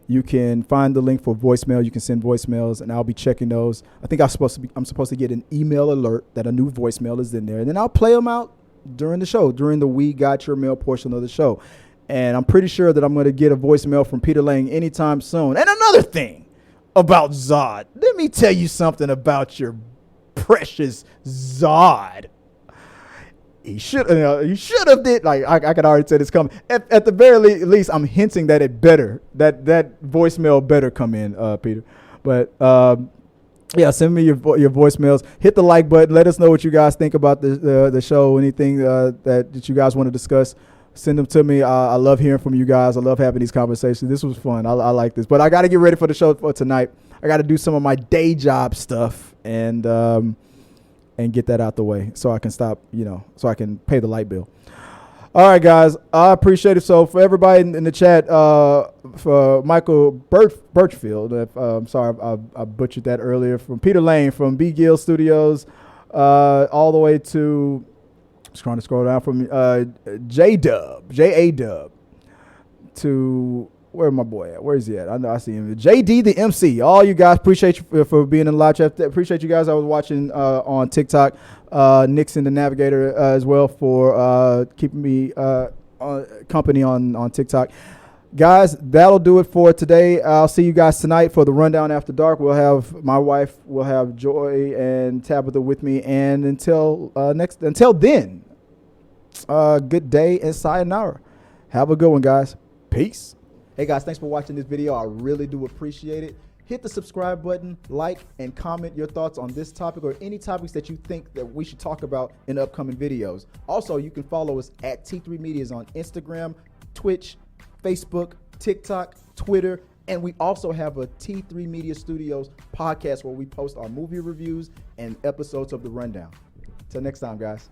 You can find the link for voicemail. You can send voicemails, and I'll be checking those. I think I'm supposed to get an email alert that a new voicemail is in there, and then I'll play them out during the show, during the We Got Your Mail portion of the show. And I'm pretty sure that I'm going to get a voicemail from Peter Lang anytime soon. And another thing about Zod. Let me tell you something about your precious Zod. He should have did. Like, I could already say this coming. At the very least, I'm hinting that that voicemail better come in, Peter. But yeah, send me your voicemails. Hit the like button. Let us know what you guys think about the show. Anything that you guys want to discuss. Send them to me. I love hearing from you guys. I love having these conversations. This was fun. I like this. But I got to get ready for the show for tonight. I got to do some of my day job stuff and get that out the way so I can stop, so I can pay the light bill. All right, guys. I appreciate it. So for everybody in the chat, for Michael Birchfield, I'm sorry I butchered that earlier, from Peter Lane, from B. Gill Studios, all the way to... Just trying to scroll down from J-A-Dub to where my boy at? Where is he at? I know I see him. JD the MC. All you guys, appreciate you for being in the live chat. Appreciate you guys. I was watching on TikTok. Nixon the Navigator as well for keeping me company on TikTok. Guys, that'll do it for today. I'll see you guys tonight for the Rundown After Dark. We'll have my wife, we'll have Joy and Tabitha with me. And until then, good day and sayonara. Have a good one, guys. Peace. Hey, guys, thanks for watching this video. I really do appreciate it. Hit the subscribe button, like, and comment your thoughts on this topic or any topics that you think that we should talk about in upcoming videos. Also, you can follow us at T3 Medias on Instagram, Twitch, Facebook, TikTok, Twitter, and we also have a T3 Media Studios podcast where we post our movie reviews and episodes of The Rundown. Till next time, guys.